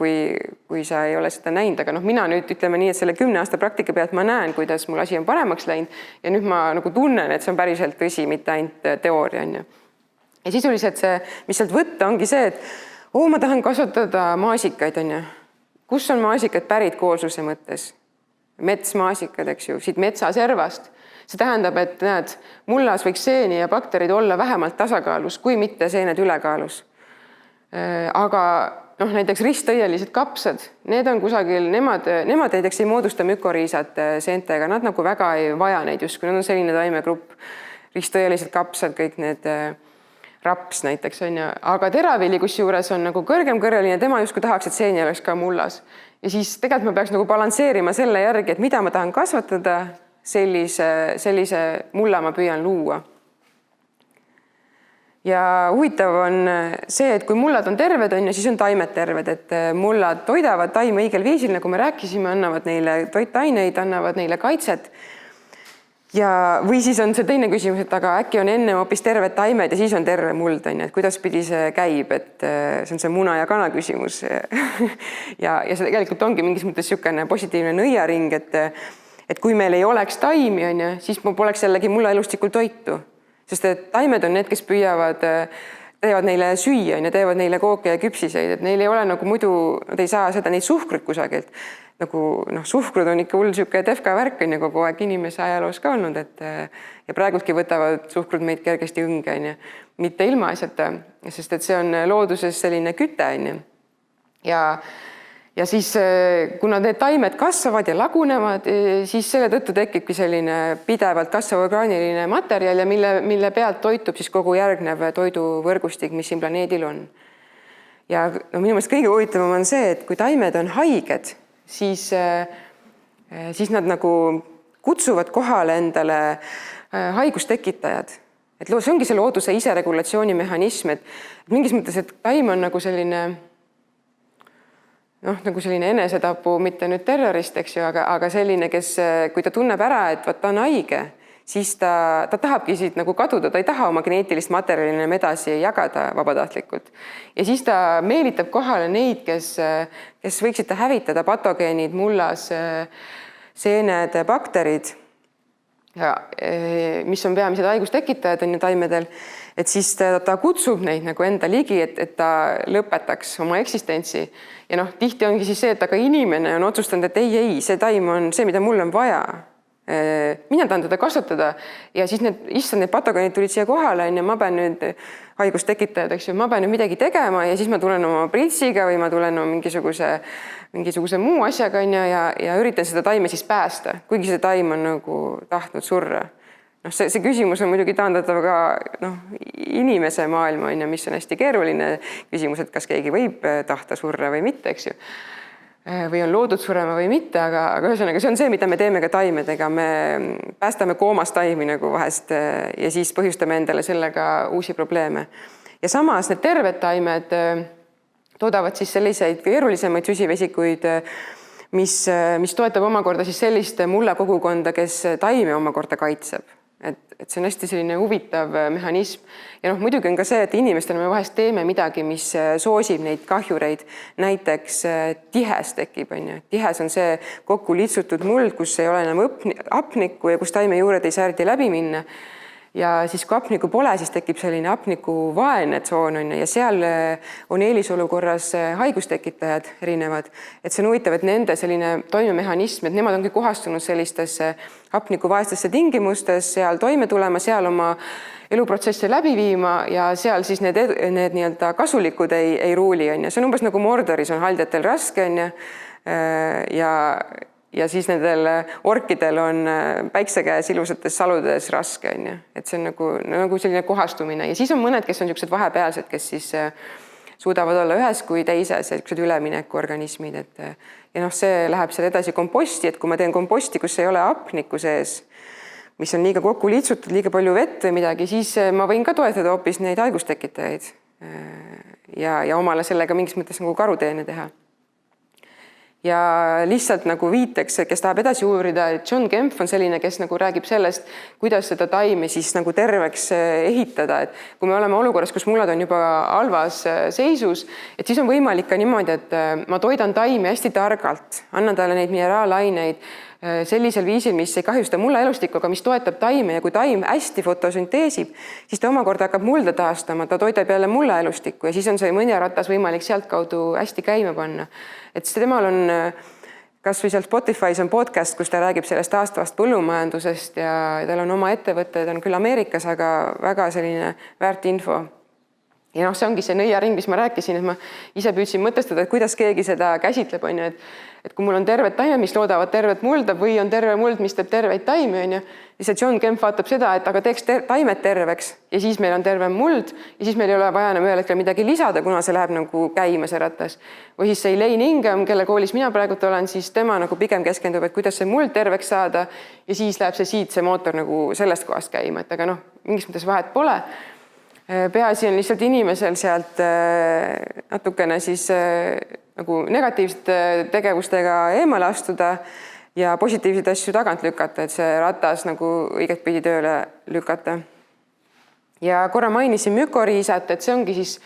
kui sa ei ole seda näinud, aga noh, mina nüüd ütleme nii, et selle 10 aasta praktika pealt ma näen, kuidas mul asi on paremaks läinud ja nüüd ma nagu tunnen, et see on päriselt tõsi, mitte ainult teooria, on ju. Ja sisuliselt see, mis sealt võtta, ongi see, et ma tahan kasvatada maasikaid, on ju. Kus on maasikad pärit koolsuse mõttes? Metsmaasikad, eks ju, siit metsaservast. See tähendab, et näed, mullas võiks seeni ja bakterid olla vähemalt tasakaalus, kui mitte seened ülekaalus. Aga noh, näiteks risttõielised kapsad, need on kusagil, nemad näiteks ei moodusta mükoriisat seentega, nad nagu väga ei vaja neid justkui, nad on selline taimegrupp, risttõielised kapsad, kõik need raps näiteks on ju, aga teravili kusjuures on nagu kõrgem-kõrreline, tema justkui tahaks, et seeni oleks ka mullas. Ja siis tegelikult ma peaks nagu balansseerima selle järgi, et mida ma tahan kasvatada, sellise mulla ma püüan luua. Ja huvitav on see, et kui mullad on terved, on ja siis on taimed terved, et mullad toidavad taime õigel viisil, nagu me rääkisime, annavad neile toitaineid, annavad neile kaitset. Ja või siis on see teine küsimus, et aga äkki on enne hoopis terved taimed ja siis on terve muld, on ju, et kuidas pidi see käib, et see on see muna ja kana küsimus. ja see tegelikult ongi mingis mõttes niisugune positiivne nõiaring, et kui meil ei oleks taimi, on ju, siis ma poleks jällegi mulla elustikul toitu. Sest et taimed on need, kes püüavad, teevad neile süüa, teevad neile kooke ja küpsiseid, et neil ei ole nagu muidu, nad ei saa seda neid suhkrut kusagilt. Nagu noh, suhkrud on ikka hull niisugune tefka värk on ju kogu aeg inimese ajaloos ka olnud, et ja praegultki võtavad suhkrud meid kergesti õnge, on ju, mitte ilma asjata, sest et see on looduses selline küte, on ju. Ja siis, kuna need taimed kasvavad ja lagunevad, siis selle tõttu tekibki selline pidevalt kasvav orgaaniline materjal ja mille pealt toitub siis kogu järgnev toiduvõrgustik, mis siin planeedil on. Ja minu meelest kõige huvitavam on see, et kui taimed on haiged, siis nad nagu kutsuvad kohale endale haigustekitajad. Et see ongi see looduse iseregulatsiooni mehhanism, et mingis mõttes, et taim on nagu selline nagu selline enesetapu, mitte nüüd terrorist, eks ju, aga selline, kes, kui ta tunneb ära, et ta on haige, siis ta tahabki siit nagu kaduda, ta ei taha oma geneetilist materjali enam edasi jagada vabatahtlikult. Ja siis ta meelitab kohale neid, kes võiksid ta hävitada, patogeenid, mullas, seened, bakterid, mis on peamised haigustekitajad on ju taimedel, et siis ta kutsub neid nagu enda ligi, et ta lõpetaks oma eksistentsi. Ja noh, tihti ongi siis see, et aga inimene on otsustanud, et ei, see taim on see, mida mul on vaja. Mina tahan teda kasvatada ja siis need patogeenid tulid siia kohale ja ma pean nüüd haigustekitajad, eks ju, ma pean nüüd midagi tegema ja siis ma tulen oma pritsiga või ma tulen mingisuguse muu asjaga ja üritan seda taime siis päästa, kuigi see taim on nagu tahtnud surra. See küsimus on muidugi taandatav ka inimese maailma, mis on hästi keeruline küsimus, et kas keegi võib tahta surra või mitte, eks ju. Või on loodud surema või mitte, aga ühesõnaga see on see, mida me teeme ka taimedega. Me päästame koomas taimi nagu vahest ja siis põhjustame endale sellega uusi probleeme. Ja samas need terved taimed toodavad siis selliseid keerulisemaid süsivesikuid, mis toetab omakorda siis sellist mulla kogukonda, kes taime omakorda kaitseb. Et see on hästi selline huvitav mehhanism. Ja muidugi on ka see, et inimestele me vahest teeme midagi, mis soosib neid kahjureid. Näiteks tihes tekib. Tihes on see kokku litsutud muld, kus ei ole enam hapnikku ja kus taime juured ei särdi läbi minna. Ja siis kui hapnikku pole, siis tekib selline hapniku vaene tsoon ja seal on eelisolukorras haigustekitajad erinevad. Et see on huvitav, et nende selline toimemehhanism, et nemad ongi kohastunud sellistesse hapniku vaestesse tingimustes, seal toime tulema, seal oma eluprotsesse läbi viima ja seal siis need nii-öelda kasulikud ei ruuli. See on umbes nagu Mordoris on haldjatel raske ja siis nendel orkidel on päikse käes ilusates saludes raske. Et see on nagu selline kohastumine. Ja siis on mõned, kes on niisugused vahepealsed, kes siis suudavad olla ühes kui teises, sellised üleminekuorganismid, ja see läheb seal edasi komposti, et kui ma teen komposti, kus ei ole hapnikku sees, mis on liiga kokku liitsutud, liiga palju vett või midagi, siis ma võin ka toetada hoopis neid haigustekitajaid ja omale sellega mingis mõttes nagu karuteene teha. Ja lihtsalt nagu viiteks, kes tahab edasi uurida, et John Kempf on selline, kes nagu räägib sellest, kuidas seda taimi siis nagu terveks ehitada, et kui me oleme olukorras, kus mullad on juba halvas seisus, et siis on võimalik ka niimoodi, et ma toidan taimi hästi targalt, annan talle neid mineraalaineid sellisel viisil, mis ei kahjusta mulla elustikku, aga mis toetab taime ja kui taim hästi fotosünteesib, siis ta omakorda hakkab mulda taastama, ta toidab jälle mulla elustikku ja siis on see mõniratas võimalik sealtkaudu hästi käima panna. Et temal on, kas või seal Spotify's on podcast, kus ta räägib sellest taastavast põllumajandusest ja tal on oma ettevõtted, on küll Ameerikas, aga väga selline väärt info. Ja see ongi see nõiaring, mis ma rääkisin, et ma ise püüdsin mõtestada, et kuidas keegi seda käsitleb, on ju, et kui mul on terved taime, mis loodavad tervet mulda või on terve muld, mis teeb terveid taimi, on ju, siis see John Kempf vaatab seda, et aga teeks taimed terveks ja siis meil on terve muld ja siis meil ei ole vaja enam ühel hetkel midagi lisada, kuna see läheb nagu käima see ratas. Või siis see Elaine Ingham, kelle koolis mina praegu olen, siis tema nagu pigem keskendub, et kuidas see muld terveks saada ja siis läheb see mootor nagu sellest kohast käima, et aga mingis mõttes vahet pole. Peaasi on lihtsalt inimesel sealt natukene siis nagu negatiivsete tegevustega eemale astuda ja positiivseid asju tagant lükata, et see ratas nagu õiget pidi tööle lükata. Ja korra mainisin mükoriisat, et see ongi siis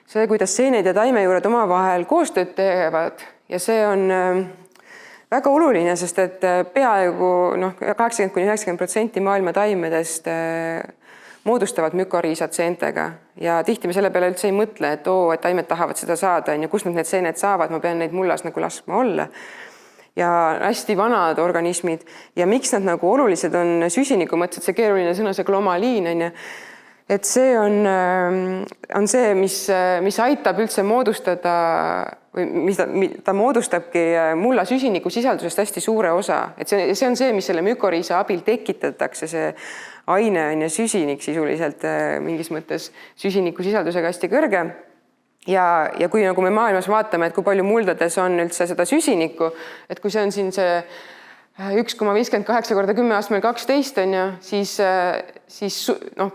see, kuidas seened ja taimejuured omavahel koostööd teevad ja see on väga oluline, sest et peaaegu 80–90% maailma taimedest moodustavad mükoriisad seentega ja tihti me selle peale üldse ei mõtle, et et taimed tahavad seda saada ja kust nad need seened saavad, ma pean neid mullas nagu laskma olla. Ja hästi vanad organismid ja miks nad nagu olulised on süsiniku mõttes, et see keeruline sõna, see glomaliin on ju, et see on see, mis aitab üldse moodustada või mis ta moodustabki mulla süsiniku sisaldusest hästi suure osa, et see on see, mis selle mükoriisa abil tekitatakse, see aine on ja süsinik sisuliselt mingis mõttes süsiniku sisaldusega hästi kõrge. Ja kui nagu me maailmas vaatame, et kui palju muldades on üldse seda süsinikku, et kui see on siin see 1,58 × 10 astmel 12 on ju, siis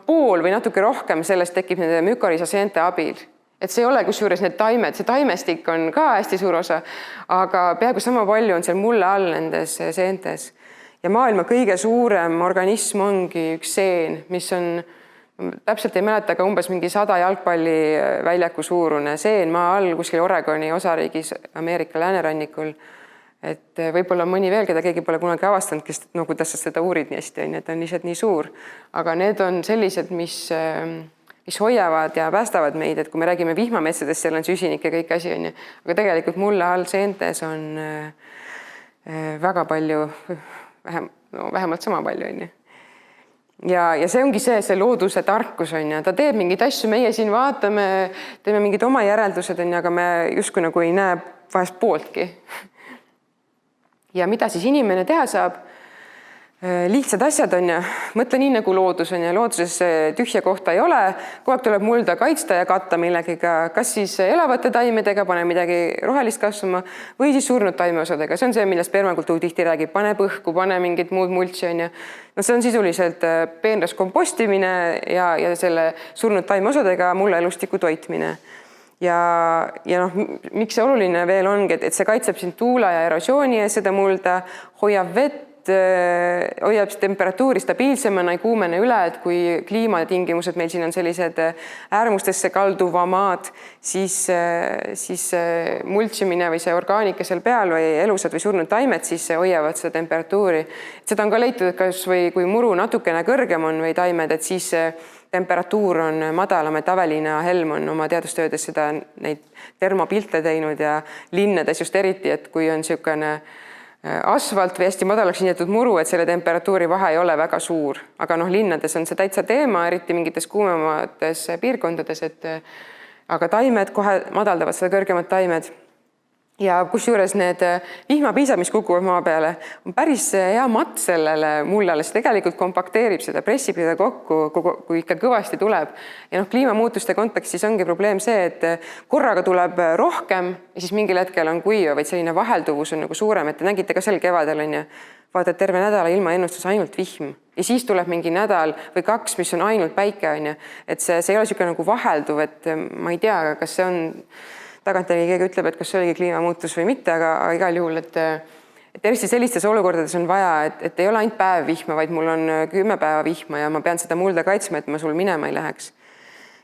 pool või natuke rohkem sellest tekib nende mükoriisa seente abil. Et see ei ole kusjuures need taimed, see taimestik on ka hästi suur osa, aga peaaegu sama palju on seal mulla all nendes seentes. Ja maailma kõige suurem organism ongi üks seen, mis on, täpselt ei mäleta, aga umbes mingi 100 jalgpalli väljaku suurune seen maa all kuskil Oregoni osariigis Ameerika läänerannikul. Et võib-olla mõni veel, keda keegi pole kunagi avastanud, kes kuidas sa seda uurid nii hästi, et on lihtsalt nii suur. Aga need on sellised, mis hoiavad ja päästavad meid, et kui me räägime vihmametsadest, seal on süsinik ja kõik asi on ju. Aga tegelikult mulla all seentes on väga palju vähemalt sama palju on ju. Ja see ongi see looduse tarkus on ju, ta teeb mingeid asju, meie siin vaatame, teeme mingid oma järeldused on ju, aga me justkui nagu ei näe vahest pooltki. Ja mida siis inimene teha saab? Lihtsad asjad on ju, mõtle nii nagu loodus on ju, looduses tühja kohta ei ole, kogu aeg tuleb mulda kaitsta ja katta millegiga, kas siis elavate taimedega, pane midagi rohelist kasvama või siis surnud taimeosadega, see on see, millest permakultuur tihti räägib, pane põhku, pane mingit muud multsi on ju. See on sisuliselt peenras kompostimine ja selle surnud taimeosadega mulla elustiku toitmine. Ja miks see oluline veel ongi, et see kaitseb siin tuula ja erosiooni ees seda mulda, hoiab vett, hoiab temperatuuri stabiilsemana, ei kuumene üle, et kui kliimatingimused meil siin on sellised äärmustesse kalduvamad, siis multsimine või see orgaanika seal peal või elusad või surnud taimed, siis hoiavad seda temperatuuri. Seda on ka leitud, et kas või kui muru natukene kõrgem on või taimed, et siis temperatuur on madalam, et Aveliina Helm on oma teadustöödes seda neid termopilte teinud ja linnades just eriti, et kui on niisugune asfalt või hästi madalaks hinnetud muru, et selle temperatuuri vahe ei ole väga suur. Aga linnades on see täitsa teema, eriti mingites kuumemates piirkondades, aga taimed kohe madaldavad seda kõrgemad taimed. ja kusjuures need vihmapiisad, mis kukuvad maa peale, on päris hea matt sellele mullale, see tegelikult kompakteerib seda, pressib seda kokku, kui ikka kõvasti tuleb. Ja kliimamuutuste kontekstis ongi probleem see, et korraga tuleb rohkem ja siis mingil hetkel on kuiva, vaid selline vahelduvus on nagu suurem, et te nägite ka sel kevadel on ju, vaatad terve nädala ilmaennustus ainult vihm ja siis tuleb mingi nädal või 2, mis on ainult päike on ju, et see ei ole niisugune nagu vahelduv, et ma ei tea, kas see on tagantjärgi keegi ütleb, et kas see oligi kliimamuutus või mitte, aga igal juhul, et eriti sellistes olukordades on vaja, et ei ole ainult päev vihma, vaid mul on 10 päeva vihma ja ma pean seda mulda kaitsma, et ma sul minema ei läheks.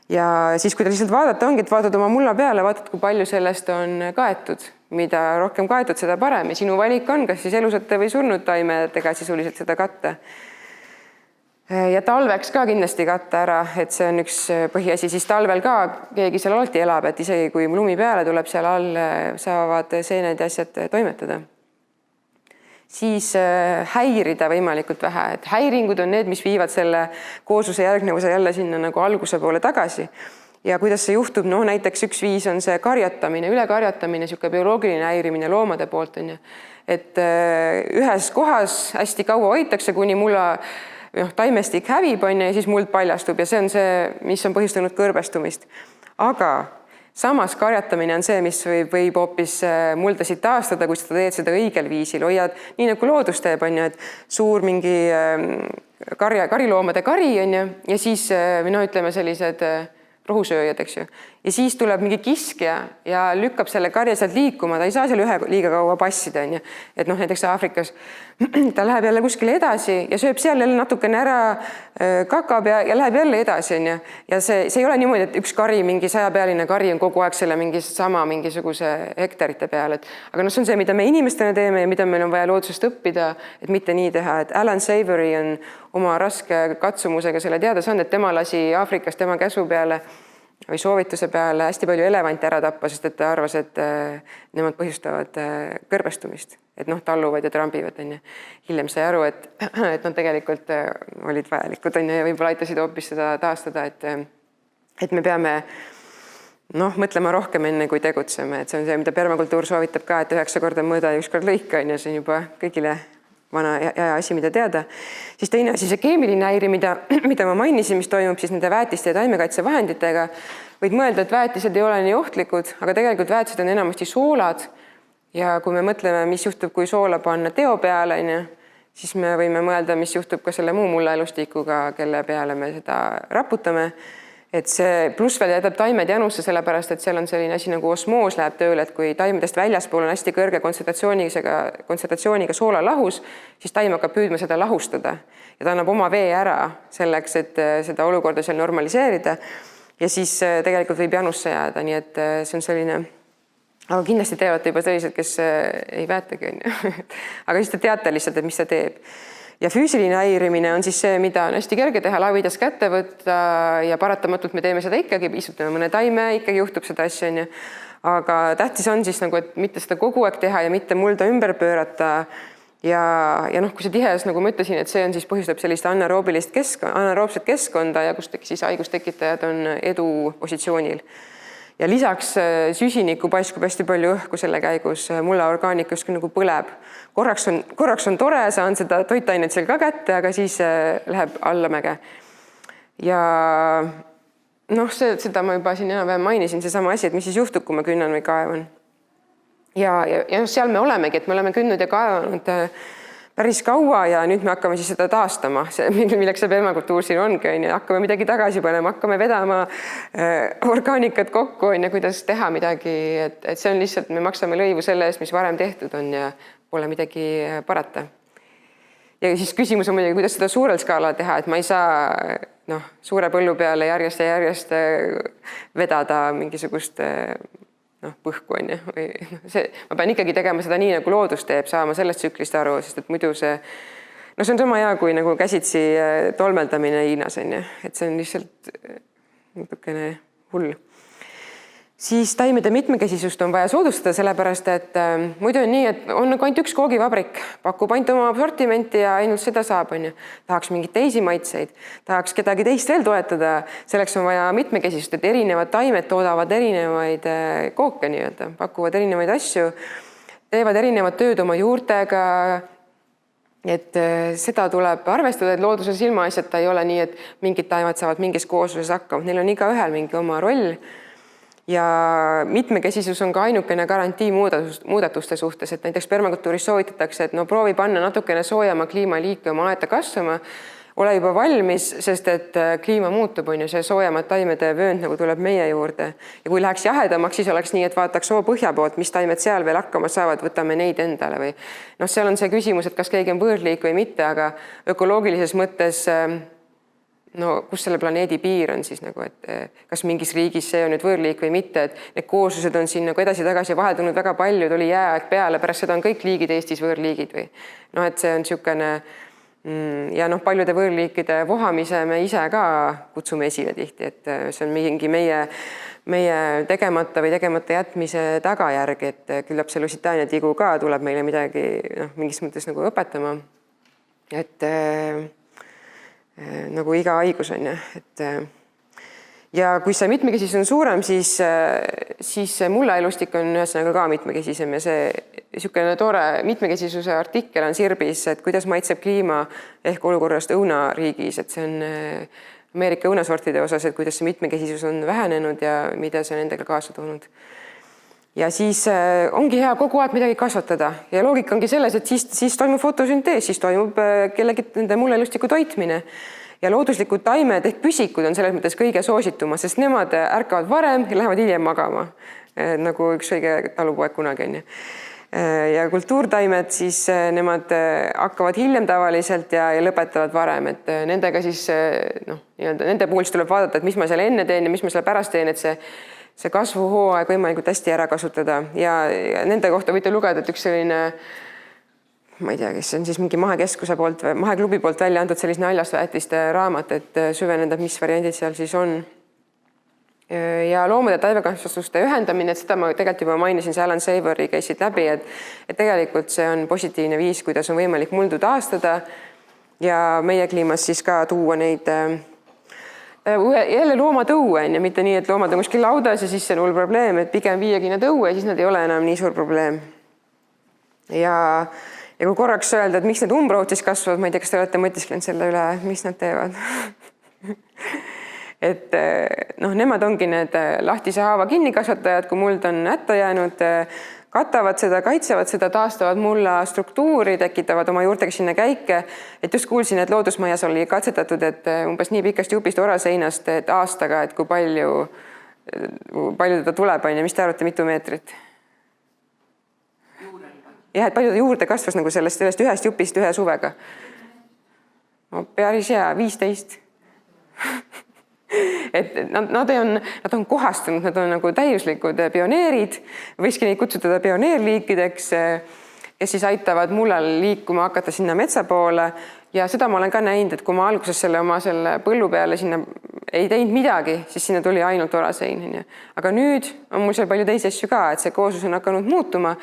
Ja siis, kui te lihtsalt vaadata ongi, et vaatad oma mulla peale, vaatad, kui palju sellest on kaetud. Mida rohkem kaetud, seda parem. Ja sinu valik on, kas siis elusate või surnud taimedega sisuliselt seda katta. Ja talveks ka kindlasti katta ära, et see on üks põhiasi, siis talvel ka keegi seal alati elab, et isegi kui lumi peale tuleb, seal all saavad seened ja asjad toimetada. Siis häirida võimalikult vähe, et häiringud on need, mis viivad selle koosluse järgnevuse jälle sinna nagu alguse poole tagasi. Ja kuidas see juhtub, näiteks üks viis on see karjatamine, ülekarjatamine, niisugune bioloogiline häirimine loomade poolt on ju. Et ühes kohas hästi kaua hoitakse, kuni mulla taimestik hävib on ja siis muld paljastub ja see on see, mis on põhjustanud kõrbestumist. Aga samas karjatamine on see, mis võib hoopis muldasid taastada, kui sa teed seda õigel viisil, hoiad nii nagu loodus teeb, on ju, et suur mingi kariloomade kari on ju ja siis ütleme sellised rohusööjad, eks ju. Ja siis tuleb mingi kiskja ja lükkab selle karja sealt liikuma, ta ei saa seal liiga kaua passida, on ju. Et näiteks Aafrikas ta läheb jälle kuskile edasi ja sööb seal jälle natukene ära, kakab ja läheb jälle edasi, on ju. Ja see ei ole niimoodi, et üks kari, mingi 100-pealine kari on kogu aeg selle mingisuguse hektarite peal. Aga see on see, mida me inimestena teeme ja mida meil on vaja loodusest õppida, et mitte nii teha. Et Alan Savory on oma raske katsumusega selle teada saanud, et tema lasi Aafrikas tema käsu peale või soovituse peale hästi palju elevante ära tappa, sest et ta arvas, et nemad põhjustavad kõrbestumist, et talluvad ja trambivad. Hiljem sai aru, et nad tegelikult olid vajalikud ja võib-olla aitasid hoopis seda taastada, et me peame mõtlema rohkem enne, kui tegutseme. Et see on see, mida permakultuur soovitab ka, et 9 korda mõõda ja 1 kord lõika, see on juba kõigile vana ja asi, mida teada. Siis teine asi, see keemiline häiri, mida ma mainisin, mis toimub siis nende väetiste ja taimekaitsevahenditega. Võid mõelda, et väetised ei ole nii ohtlikud, aga tegelikult väetised on enamasti soolad. Ja kui me mõtleme, mis juhtub, kui soola panna teo peale, siis me võime mõelda, mis juhtub ka selle muu mullaelustikuga, kelle peale me seda raputame. Et see pluss veel jätab taimed janusse, sellepärast, et seal on selline asi nagu osmoos läheb tööle, et kui taimedest väljaspool on hästi kõrge kontsentratsiooniga soola lahus, siis taim hakkab püüdma seda lahustada ja ta annab oma vee ära selleks, et seda olukorda seal normaliseerida ja siis tegelikult võib janusse jääda, nii et see on selline, aga kindlasti te olete juba sellised, kes ei väetagi, aga siis te teate lihtsalt, et mis see teeb. Ja füüsiline häirimine on siis see, mida on hästi kerge teha, lavidas kätte võtta ja paratamatult me teeme seda ikkagi, istutame mõne taime, ikkagi juhtub seda asja. Aga tähtis on siis, et mitte seda kogu aeg teha ja mitte mulda ümber pöörata. Ja kui see tihedas, nagu ma ütlesin, et see on siis põhjustab sellist anaeroobset keskkonda ja kus siis haigustekitajad on edu positsioonil. Ja lisaks süsiniku paiskub hästi palju õhku selle käigus, mulla orgaanika justkui nagu põleb. Korraks on tore, saan seda toitainet seal ka kätte, aga siis läheb allamäge. Ja seda ma juba siin enam-vähem mainisin, seesama asi, et mis siis juhtub, kui ma künnan või kaevan. Ja seal me olemegi, et me oleme kündnud ja kaevanud päris kaua ja nüüd me hakkame siis seda taastama, milleks see permakultuur siin ongi, hakkame midagi tagasi panema, hakkame vedama orgaanikat kokku, kuidas teha midagi, et see on lihtsalt, me maksame lõivu selle eest, mis varem tehtud on ja pole midagi parata. Ja siis küsimus on muidugi, kuidas seda suurel skaalal teha, et ma ei saa suure põllu peale järjest vedada mingisugust põhku on ju. Ma pean ikkagi tegema seda nii, nagu loodus teeb, saama sellest tsüklist aru, sest et muidu see on sama hea kui nagu käsitsi tolmeldamine Hiinas on ju, et see on lihtsalt natukene hull. siis taimede mitmekesisust on vaja soodustada, sellepärast et muidu on nii, et on nagu ainult üks koogivabrik, pakub ainult oma sortimenti ja ainult seda saab, on ju. Tahaks mingeid teisi maitseid, tahaks kedagi teist veel toetada, selleks on vaja mitmekesisust, et erinevad taimed toodavad erinevaid kooke nii-öelda, pakuvad erinevaid asju, teevad erinevad tööd oma juurtega, et seda tuleb arvestada, et looduses ilmaasjata ei ole nii, et mingid taimad saavad mingis koosluses hakkama, neil on igaühel mingi oma roll. Ja mitmekesisus on ka ainukene garantii muudatuste suhtes, et näiteks permakultuuris soovitatakse, et no proovi panna natukene soojama kliimaliiki oma aeta kasvama, ole juba valmis, sest et kliima muutub, on ju, see soojamad taimede vöönd nagu tuleb meie juurde. Ja kui läheks jahedamaks, siis oleks nii, et vaataks põhja poolt, mis taimed seal veel hakkama saavad, võtame neid endale või noh, seal on see küsimus, et kas keegi on võõrliik või mitte, aga ökoloogilises mõttes no kus selle planeedi piir on siis nagu, et kas mingis riigis see on nüüd võõrliik või mitte, et need kooslused on siin nagu edasi-tagasi vahetunud väga palju, tuli jääaeg peale, pärast seda on kõik liigid Eestis võõrliigid või noh, et see on niisugune ja noh, paljude võõrliikide vohamise me ise ka kutsume esile tihti, et see on mingi meie tegemata või tegemata jätmise tagajärg, et küllap see Lusitaania tigu ka tuleb meile midagi noh, mingis mõttes nagu õpetama, et nagu iga haigus on, et ja kui see mitmekesisus on suurem, siis mullaelustik on ühesõnaga ka mitmekesisem ja see niisugune tore mitmekesisuse artikkel on Sirbis, et kuidas maitseb kliima ehk olukorrast õunariigis, et see on Ameerika õunasortide osas, et kuidas see mitmekesisus on vähenenud ja mida see on endaga kaasa toonud. Ja siis ongi hea kogu aeg midagi kasvatada ja loogika ongi selles, et siis toimub fotosüntees, siis toimub kellegi nende mulleelustiku toitmine ja looduslikud taimed ehk püsikud on selles mõttes kõige soosituma, sest nemad ärkavad varem ja lähevad hiljem magama, nagu üks õige talupoeg kunagi on ju. Ja kultuurtaimed siis nemad hakkavad hiljem tavaliselt ja lõpetavad varem, et nendega siis noh, nende puhul tuleb vaadata, et mis ma seal enne teen ja mis ma seal pärast teen, et see kasvuhooaeg võimalikult hästi ära kasutada ja nende kohta võite lugeda, et üks selline, ma ei tea, kes on siis mingi mahekeskuse poolt või maheklubi poolt välja antud sellise naljastväetiste raamat, et süveneda, mis variandid seal siis on. Ja loomade taimekasvatuste ühendamine, et seda ma tegelikult juba mainisin, see Alan Savory käisid läbi, et tegelikult see on positiivne viis, kuidas on võimalik muldu taastada ja meie kliimas siis ka tuua neid jälle loomatõue on ja mitte nii, et loomad on kuskil laudas ja siis see on hull probleem, et pigem viiagi nad õue ja siis nad ei ole enam nii suur probleem. Ja kui korraks öelda, et miks need umbrood siis kasvavad, ma ei tea, kas te olete mõtisklenud selle üle, mis nad teevad. Et noh, nemad ongi need lahtise haava kinnikasvatajad, kui muld on hätta jäänud, katavad seda, kaitsevad seda, taastavad mulla struktuuri, tekitavad oma juurtega sinna käike. Et just kuulsin, et loodusmajas oli katsetatud, et umbes nii pikast jupist oraseinast, et aastaga, et kui palju teda tuleb, on ja mis te arvate, mitu meetrit? Jah, et palju ta juurde kasvas nagu sellest ühest jupist ühe suvega. No, päris hea, 15. Et nad on kohastunud, nad on nagu täiuslikud pioneerid, võikski neid kutsutada pioneerliikideks, kes siis aitavad mullal liikuma hakata sinna metsa poole ja seda ma olen ka näinud, et kui ma alguses oma põllu peale sinna ei teinud midagi, siis sinna tuli ainult orasein. Aga nüüd on mul seal palju teisi asju ka, et see kooslus on hakanud muutuma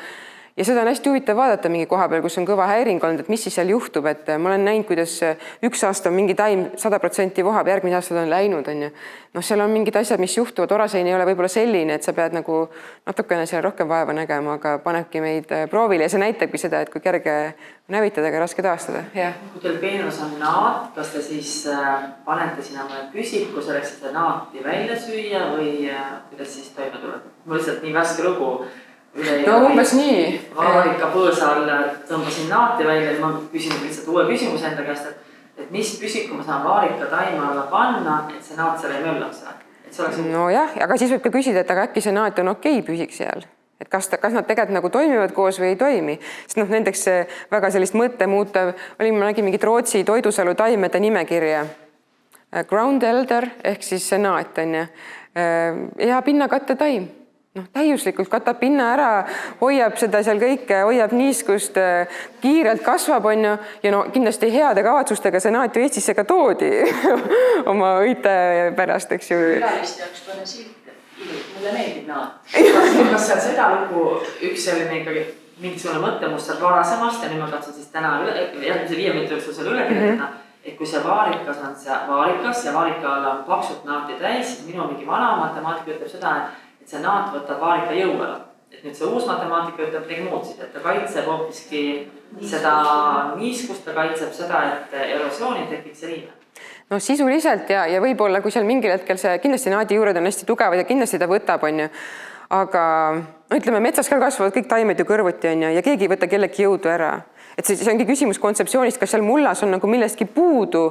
ja seda on hästi huvitav vaadata mingi koha peal, kus on kõva häiring olnud, et mis siis seal juhtub, et ma olen näinud, kuidas üks aasta on mingi taim 100% vohab, järgmine aasta on läinud, on ju. Noh, seal on mingid asjad, mis juhtuvad, orasein ei ole võib-olla selline, et sa pead nagu natukene seal rohkem vaeva nägema, aga panebki meid proovile ja see näitabki seda, et kui kerge nävitada, aga raske taastada. Kui teil peenus on naat, kas te siis panete sinna mõne püsiku selleks, et seda naati välja süüa või kuidas siis toime tuleb? Mul lihtsalt nii värske lugu no umbes nii. Vaarika põõsa all tõmbasin naati välja ja ma küsin lihtsalt uue küsimuse enda käest, et mis püsiku ma saan vaarika taime alla panna, et see naat seal ei möllaks? No jah, aga siis võib ka küsida, et aga äkki see naat on okei püsiks seal. Et kas nad tegelikult nagu toimivad koos või ei toimi. Sest noh, nendeks väga sellist mõtte muuta, ma nägin mingit Rootsi toidusalu taimede nimekirja. Ground elder ehk siis see naat on ja pinnakatte taim. No, täiuslikult katab pinna ära, hoiab seda seal kõike, hoiab niiskust, kiirelt kasvab on ja no kindlasti heade kavatsustega see naat ju Eestisse ka toodi oma õite pärast, eks ju. Külaliste jaoks pane silte. mulle meeldib naat. Kas seal seda lugu üks selline ikkagi mingisugune mõttemuster varasemast ja nüüd ma katsun siis täna järgmise 5 minuti jooksul selle üle kirjutada, et kui see vaarikas on see vaarikas ja vaarika alla on paksult naati täis, siis minu mingi vana matemaatika ütleb seda, et see naat võtab vaarika jõu ära. Et nüüd see uus matemaatika ütleb midagi muud siis, et ta kaitseb hoopiski seda niiskust, ta kaitseb seda, et erosiooni tekiks ja riime. No sisuliselt ja võib-olla, kui seal mingil hetkel see kindlasti naadi juured on hästi tugevad ja kindlasti ta võtab, on ju. Aga ütleme, metsas ka kasvavad kõik taimed ju kõrvuti, on ju, ja keegi ei võta kellegi jõudu ära. Et see ongi küsimus kontseptsioonist, kas seal mullas on nagu millestki puudu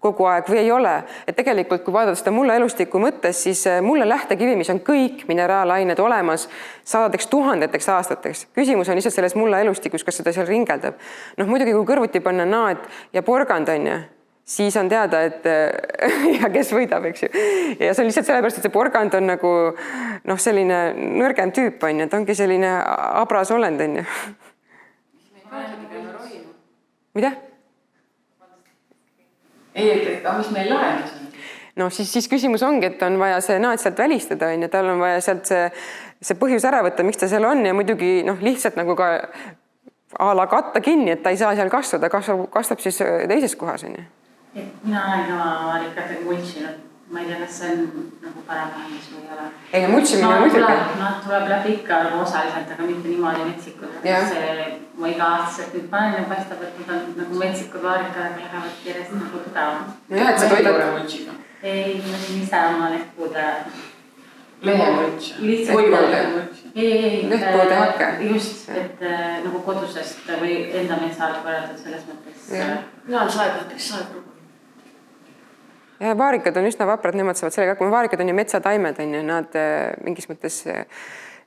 kogu aeg või ei ole. Et tegelikult, kui vaadata seda mulla elustiku mõttes, siis mulla lähtekivi, mis on kõik mineraalained olemas sadadeks tuhandeteks aastateks. Küsimus on lihtsalt selles mulla elustikus, kas seda seal ringeldab. Noh, muidugi, kui kõrvuti panna naad ja porgand, on ju, siis on teada, et ja kes võidab, eks ju. Ja see on lihtsalt sellepärast, et see porgand on nagu selline nõrgem tüüp, on ju, et ongi selline abras olend, on ju. Mida? Mis meil lahendus on? No siis küsimus ongi, et on vaja see naat sealt välistada, on ju, tal on vaja sealt see põhjus ära võtta, miks ta seal on ja muidugi lihtsalt nagu ka a la katta kinni, et ta ei saa seal kasvada, kasvab siis teises kohas, on ju. Mina olen ka vaarikatega multsinud. Ma ei tea, kas see on nagu parem lahendus või ei ole. Ei, multsimine on muidugi. Nad tuleb läbi ikka osaliselt, aga mitte niimoodi metsikud. Ma iga-aastaselt nüüd panen ja paistab, et nad on nagu metsikud vaarikad lähevad järjest nagu tugevamad. No jah, et sa toidad. Ei, ma siin ise oma lehtpuude. Lehemults. Lehtpuude hakke. Just, et nagu kodusest või enda metsal korraldud selles mõttes. Mina olen saedateks saedatrugu. Ja vaarikad on üsna vaprad, nemad saavad sellega hakkama. Vaarikad on ju metsataimed, on ju, nad mingis mõttes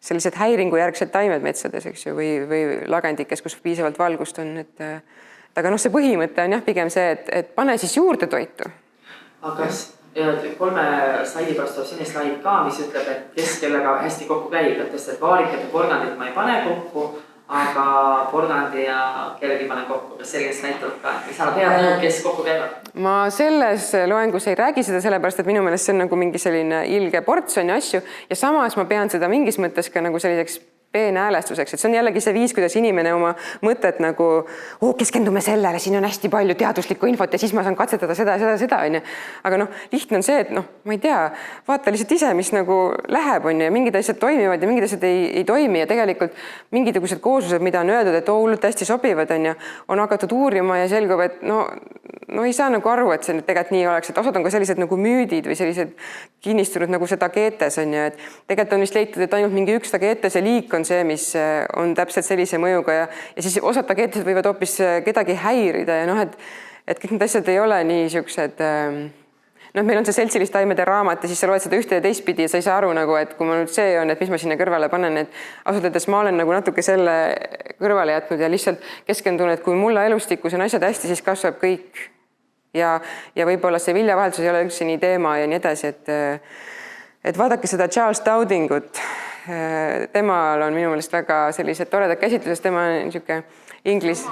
sellised häiringujärgsed taimed metsades, eks ju, või lagendikes, kus piisavalt valgust on. Aga see põhimõte on jah pigem see, et pane siis juurde toitu. Aga kas 3 slaidi pärast tuleb sinne slaid ka, mis ütleb, et kes kellega hästi kokku käib, et vaarikat ja porgandit ma ei pane kokku, aga porgandi ja kellegi panen kokku. Kas selline slaid tuleb ka, mis annab head nõu, kes kokku käivad? Ma selles loengus ei räägi seda sellepärast, et minu meelest see on nagu mingi selline ilge portsjon ja asju ja samas ma pean seda mingis mõttes ka nagu selliseks peenhäälestuseks, et see on jällegi see viis, kuidas inimene oma mõtet nagu keskendume sellele, siin on hästi palju teaduslikku infot ja siis ma saan katsetada seda, on ju. Aga lihtne on see, et ma ei tea, vaata lihtsalt ise, mis nagu läheb, on ju, ja mingid asjad toimivad ja mingid asjad ei toimi ja tegelikult mingisugused kooslused, mida on öeldud, et hullult hästi sobivad, on hakatud uurima ja selgub, et no ei saa nagu aru, et see tegelikult nii oleks, et osad on ka sellised nagu müüdid või sellised kinnistunud nagu see tagetes, on ju, et tegelikult on vist leitud, et ainult mingi üks tagetese liik on see, mis on täpselt sellise mõjuga ja siis osad tagetised võivad hoopis kedagi häirida ja et kõik need asjad ei ole nii siuksed, meil on see seltsilistaimede raamat ja siis sa loed seda ühte ja teistpidi ja sa ei saa aru nagu, et kui ma nüüd see on, et mis ma sinna kõrvale panen, et asutades ma olen nagu natuke selle kõrvale jätnud ja lihtsalt keskendun, et kui mulla elustikus on asjad hästi, siis kasvab kõik ja võib-olla see viljavahetus ei ole üldse nii teema ja nii edasi, et vaadake seda Charles Dowdingut. Temal on minu meelest väga sellised toredad käsitlused, tema on niisugune inglis.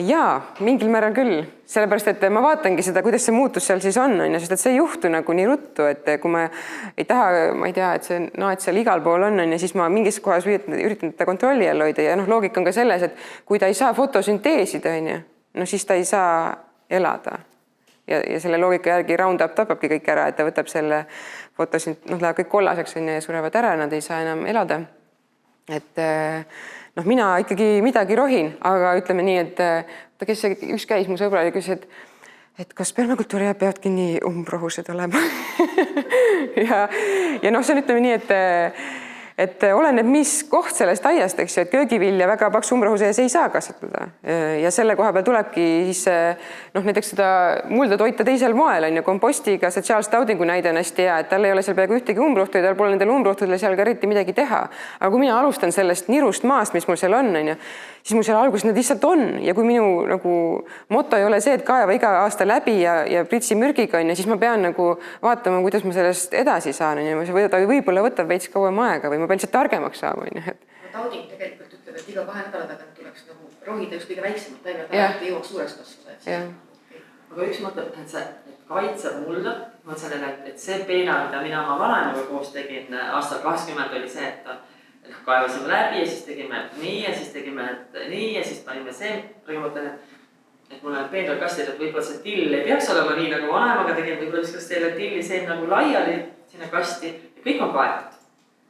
Jaa, mingil määral küll, sellepärast, et ma vaatangi seda, kuidas see muutus seal siis on, sest et see ei juhtu nagu nii ruttu, et kui ma ei taha, ma ei tea, et see naat seal igal pool on, siis ma mingis kohas üritan teda kontrolli all hoida ja loogika on ka selles, et kui ta ei saa fotosünteesida, siis ta ei saa elada. Ja selle loogika järgi Roundup tapabki kõik ära, et ta võtab selle läheb kõik kollaseks ja surevad ära, nad ei saa enam elada. Et mina ikkagi midagi rohin, aga ütleme nii, et kes üks käis mu sõbra ja küsis, et kas permakultuuri peavadki nii umbrohused olema. ja see on ütleme nii, et oleneb, mis koht sellest aiast, eks ju, et köögivilja väga paksu umbrohu sees ei saa kasvatada. Ja selle koha peal tulebki siis näiteks seda mulda toita teisel moel, kompostiga, see Charles Dowdingu näide on hästi hea, et tal ei ole seal peaaegu ühtegi umbrohtu ja tal pole nendel umbrohtudel seal ka eriti midagi teha. Aga kui mina alustan sellest nirust maast, mis mul seal on, siis mul seal alguses need lihtsalt on ja kui minu moto ei ole see, et kaeva iga aasta läbi ja pritsi mürgiga, siis ma pean vaatama, kuidas ma sellest edasi saan. Võib-olla võtab veits kauem aega või ma pean lihtsalt targemaks saama. Dowding tegelikult ütleb, et iga 2 nädala tagant tuleks rohida üks kõige väiksemat taimega, et ei jõuaks suureks kasvada. aga üks mõte, et see kaitseb mulda, ma sellele, et see peina, mida mina oma vanaemaga koos tegin aastal 20 oli see, et kaevasime läbi ja siis tegime nii ja siis tegime nii ja siis panime see, aga mõtlen, et mul on peenral kastid, et võib-olla see till ei peaks olema nii nagu vanaemaga tegin, võib-olla viskas teile tilli see nagu laiali sinna kasti ja kõik on kaetud.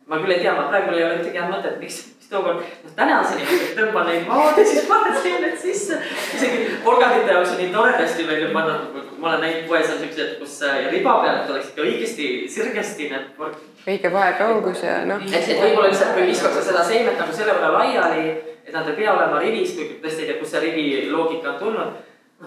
Ma küll ei tea, ma praegu ei ole ühtegi head mõtet, miks tookord, tänaseni tõmban neid maad ja siis panen seened sisse. Isegi porgandite jaoks on nii toredasti välja panna, ma olen näinud poes on siuksed, kus riba peal, et oleks ikka õigesti, sirgesti need porgandid. Õige vaekaugus ja noh. Et võib-olla lihtsalt kui viskakse seda seemet nagu selle võrra laiali, et nad ei pea olema rivis, kui tõesti ei tea, kus see rivi loogika on tulnud.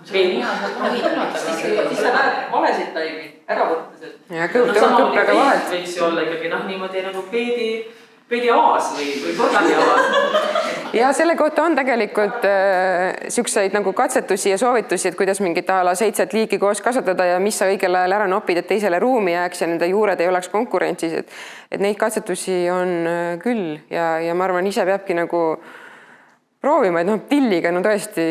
Siis sa näed valesid taimi ära võttes. Ja kõppraga vahelt. Võiks ju olla ikkagi niimoodi nagu peedi aas või porgandi aas. Ja selle kohta on tegelikult siukseid nagu katsetusi ja soovitusi, et kuidas mingit ala 7 liiki koos kasvatada ja mis sa õigel ajal ära nopid, et teisele ruumi jääks ja nende juured ei oleks konkurentsis. Et neid katsetusi on küll ja ma arvan, ise peabki nagu proovima, et tilliga, tõesti,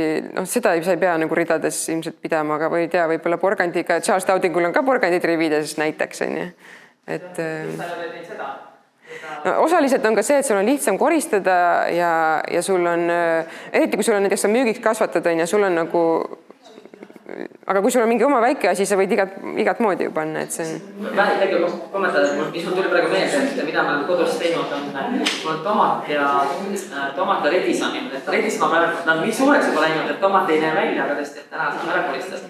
seda sa ei pea nagu ridades ilmselt pidama, aga või ei tea, võib-olla porgandiga, Charles Dowdingul on ka porgandid rivides näiteks, on ju. Osaliselt on ka see, et sul on lihtsam koristada ja sul on, eriti kui sul on näiteks müügiks kasvatada, ja sul on nagu, aga kui sul on mingi oma väike asi, sa võid igat moodi ju panna, et see on... Vähe tegelikult kommentada, mis mul tuli praegu meelde, et mida ma kodus teinud on tomat ja redisoni. Redis ma praegu, nad on nii suureks juba läinud, et tomat ei näe välja, aga tõesti, et täna saan ära koristada.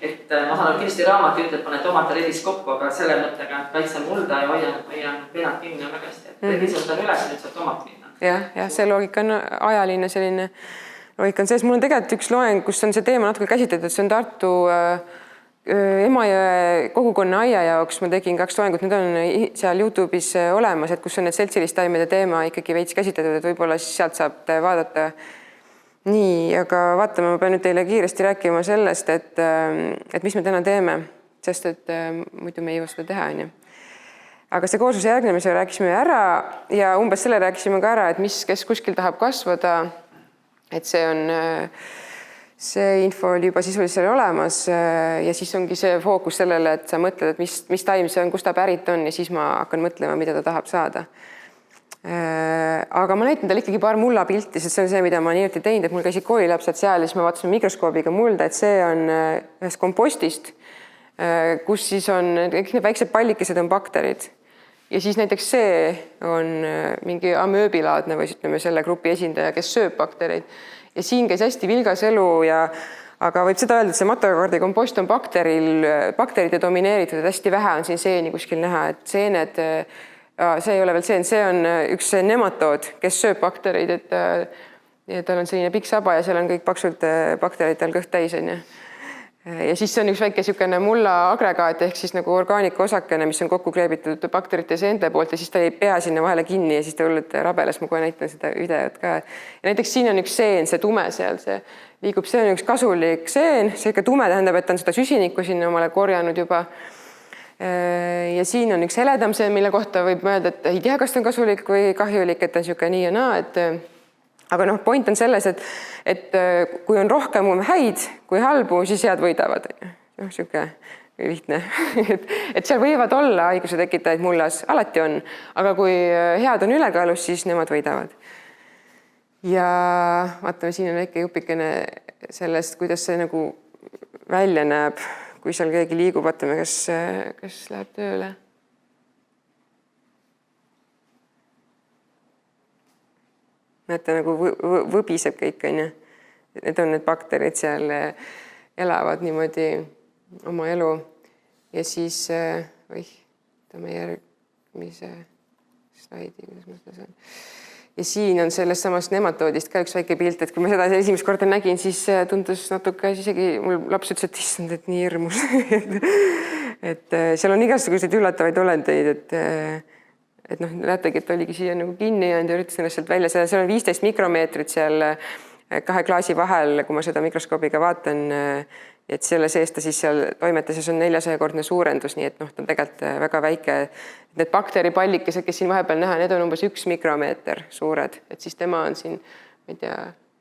Et ma saan kindlasti raamat ütleb, pane tomat ja redis kokku, aga selle mõttega, et kaitsen mulda ja hoian peenad kinni ja väga hästi. Redis võtan üles, nüüd saab tomat minna. Ja see loogika on ajaline selline... Loogika on sees. Mul on tegelikult üks loeng, kus on see teema natuke käsitletud, see on Tartu Emajõe kogukonna aia jaoks. Ma tegin 2 loengut, need on seal YouTube'is olemas, et kus on need seltsilistaimede teema ikkagi veits käsitletud, et võib-olla siis sealt saab vaadata. Nii, aga vaatame, ma pean nüüd teile kiiresti rääkima sellest, et mis me täna teeme, sest et muidu me ei jõua seda teha, on ju. Aga see koosluse järgnemise rääkisime ära ja umbes selle rääkisime ka ära, et kes kuskil tahab kasvada. Et see info oli juba sisuliselt olemas ja siis ongi see fookus sellele, et sa mõtled, et mis taim see on, kus ta pärit on ja siis ma hakkan mõtlema, mida ta tahab saada. Aga ma näitan talle ikkagi paar mulla pilti, sest see on see, mida ma nii teinud, et mul käisid koolilapsed seal ja siis ma vaatasin mikroskoobiga mulda, et see on ühest kompostist, kus siis on kõik need väiksed pallikesed on bakterid. Ja siis näiteks see on mingi amööbilaadne või ütleme selle grupi esindaja, kes sööb baktereid. Ja siin käis hästi vilgas elu, aga võib seda öelda, et see matokaardi kompost on bakteride domineeritud, et hästi vähe on siin seeni kuskil näha, et seened, see ei ole veel seen, see on üks nematood, kes sööb baktereid, et tal on selline pikk saba ja seal on kõik paksult bakterid tal kõht täis, on ju. Ja siis see on üks väike niisugune mulla agregaat ehk siis nagu orgaanika osakene, mis on kokku kleebitud bakterite seente poolt ja siis ta ei pea sinna vahele kinni ja siis ta hullult rabeles, ma kohe näitan seda videot ka. Ja näiteks siin on üks seen, see tume seal, see liigub, see on üks kasulik seen, see ikka tume tähendab, et ta on seda süsinikku sinna omale korjanud juba. Ja siin on üks heledam seen, mille kohta võib mõelda, et ei tea, kas ta on kasulik või kahjulik, et ta on niisugune nii ja naa, aga point on selles, et kui on rohkem häid kui halbu, siis head võidavad. Niisugune lihtne. Et seal võivad olla haiguse tekitajaid mullas, alati on, aga kui head on ülekaalus, siis nemad võidavad. Ja vaatame, siin on väike jupikene sellest, kuidas see nagu välja näeb, kui seal keegi liigub, vaatame, kas läheb tööle. Näete, nagu võbiseb kõik, on ju. Need on need bakterid seal elavad niimoodi oma elu. Ja siis, võtame järgmise slaidi, kuidas ma seda saan. Ja siin on sellest samast nematoodist ka üks väike pilt, et kui ma seda esimest korda nägin, siis tundus natuke, isegi mul laps ütles, et issand, et nii hirmus. Et seal on igasuguseid üllatavaid olendeid, et näetegi, et oligi siia nagu kinni ja üritasin ennast sealt välja. Seal on 15 mikromeetrit seal 2 klaasi vahel, kui ma seda mikroskoobiga vaatan, et selle sees ta siis seal toimetuses on 400-kordne suurendus, nii et ta on tegelikult väga väike. Need bakteripallikesed, kes siin vahepeal näha, need on umbes 1 mikromeeter suured, et siis tema on siin, ma ei tea,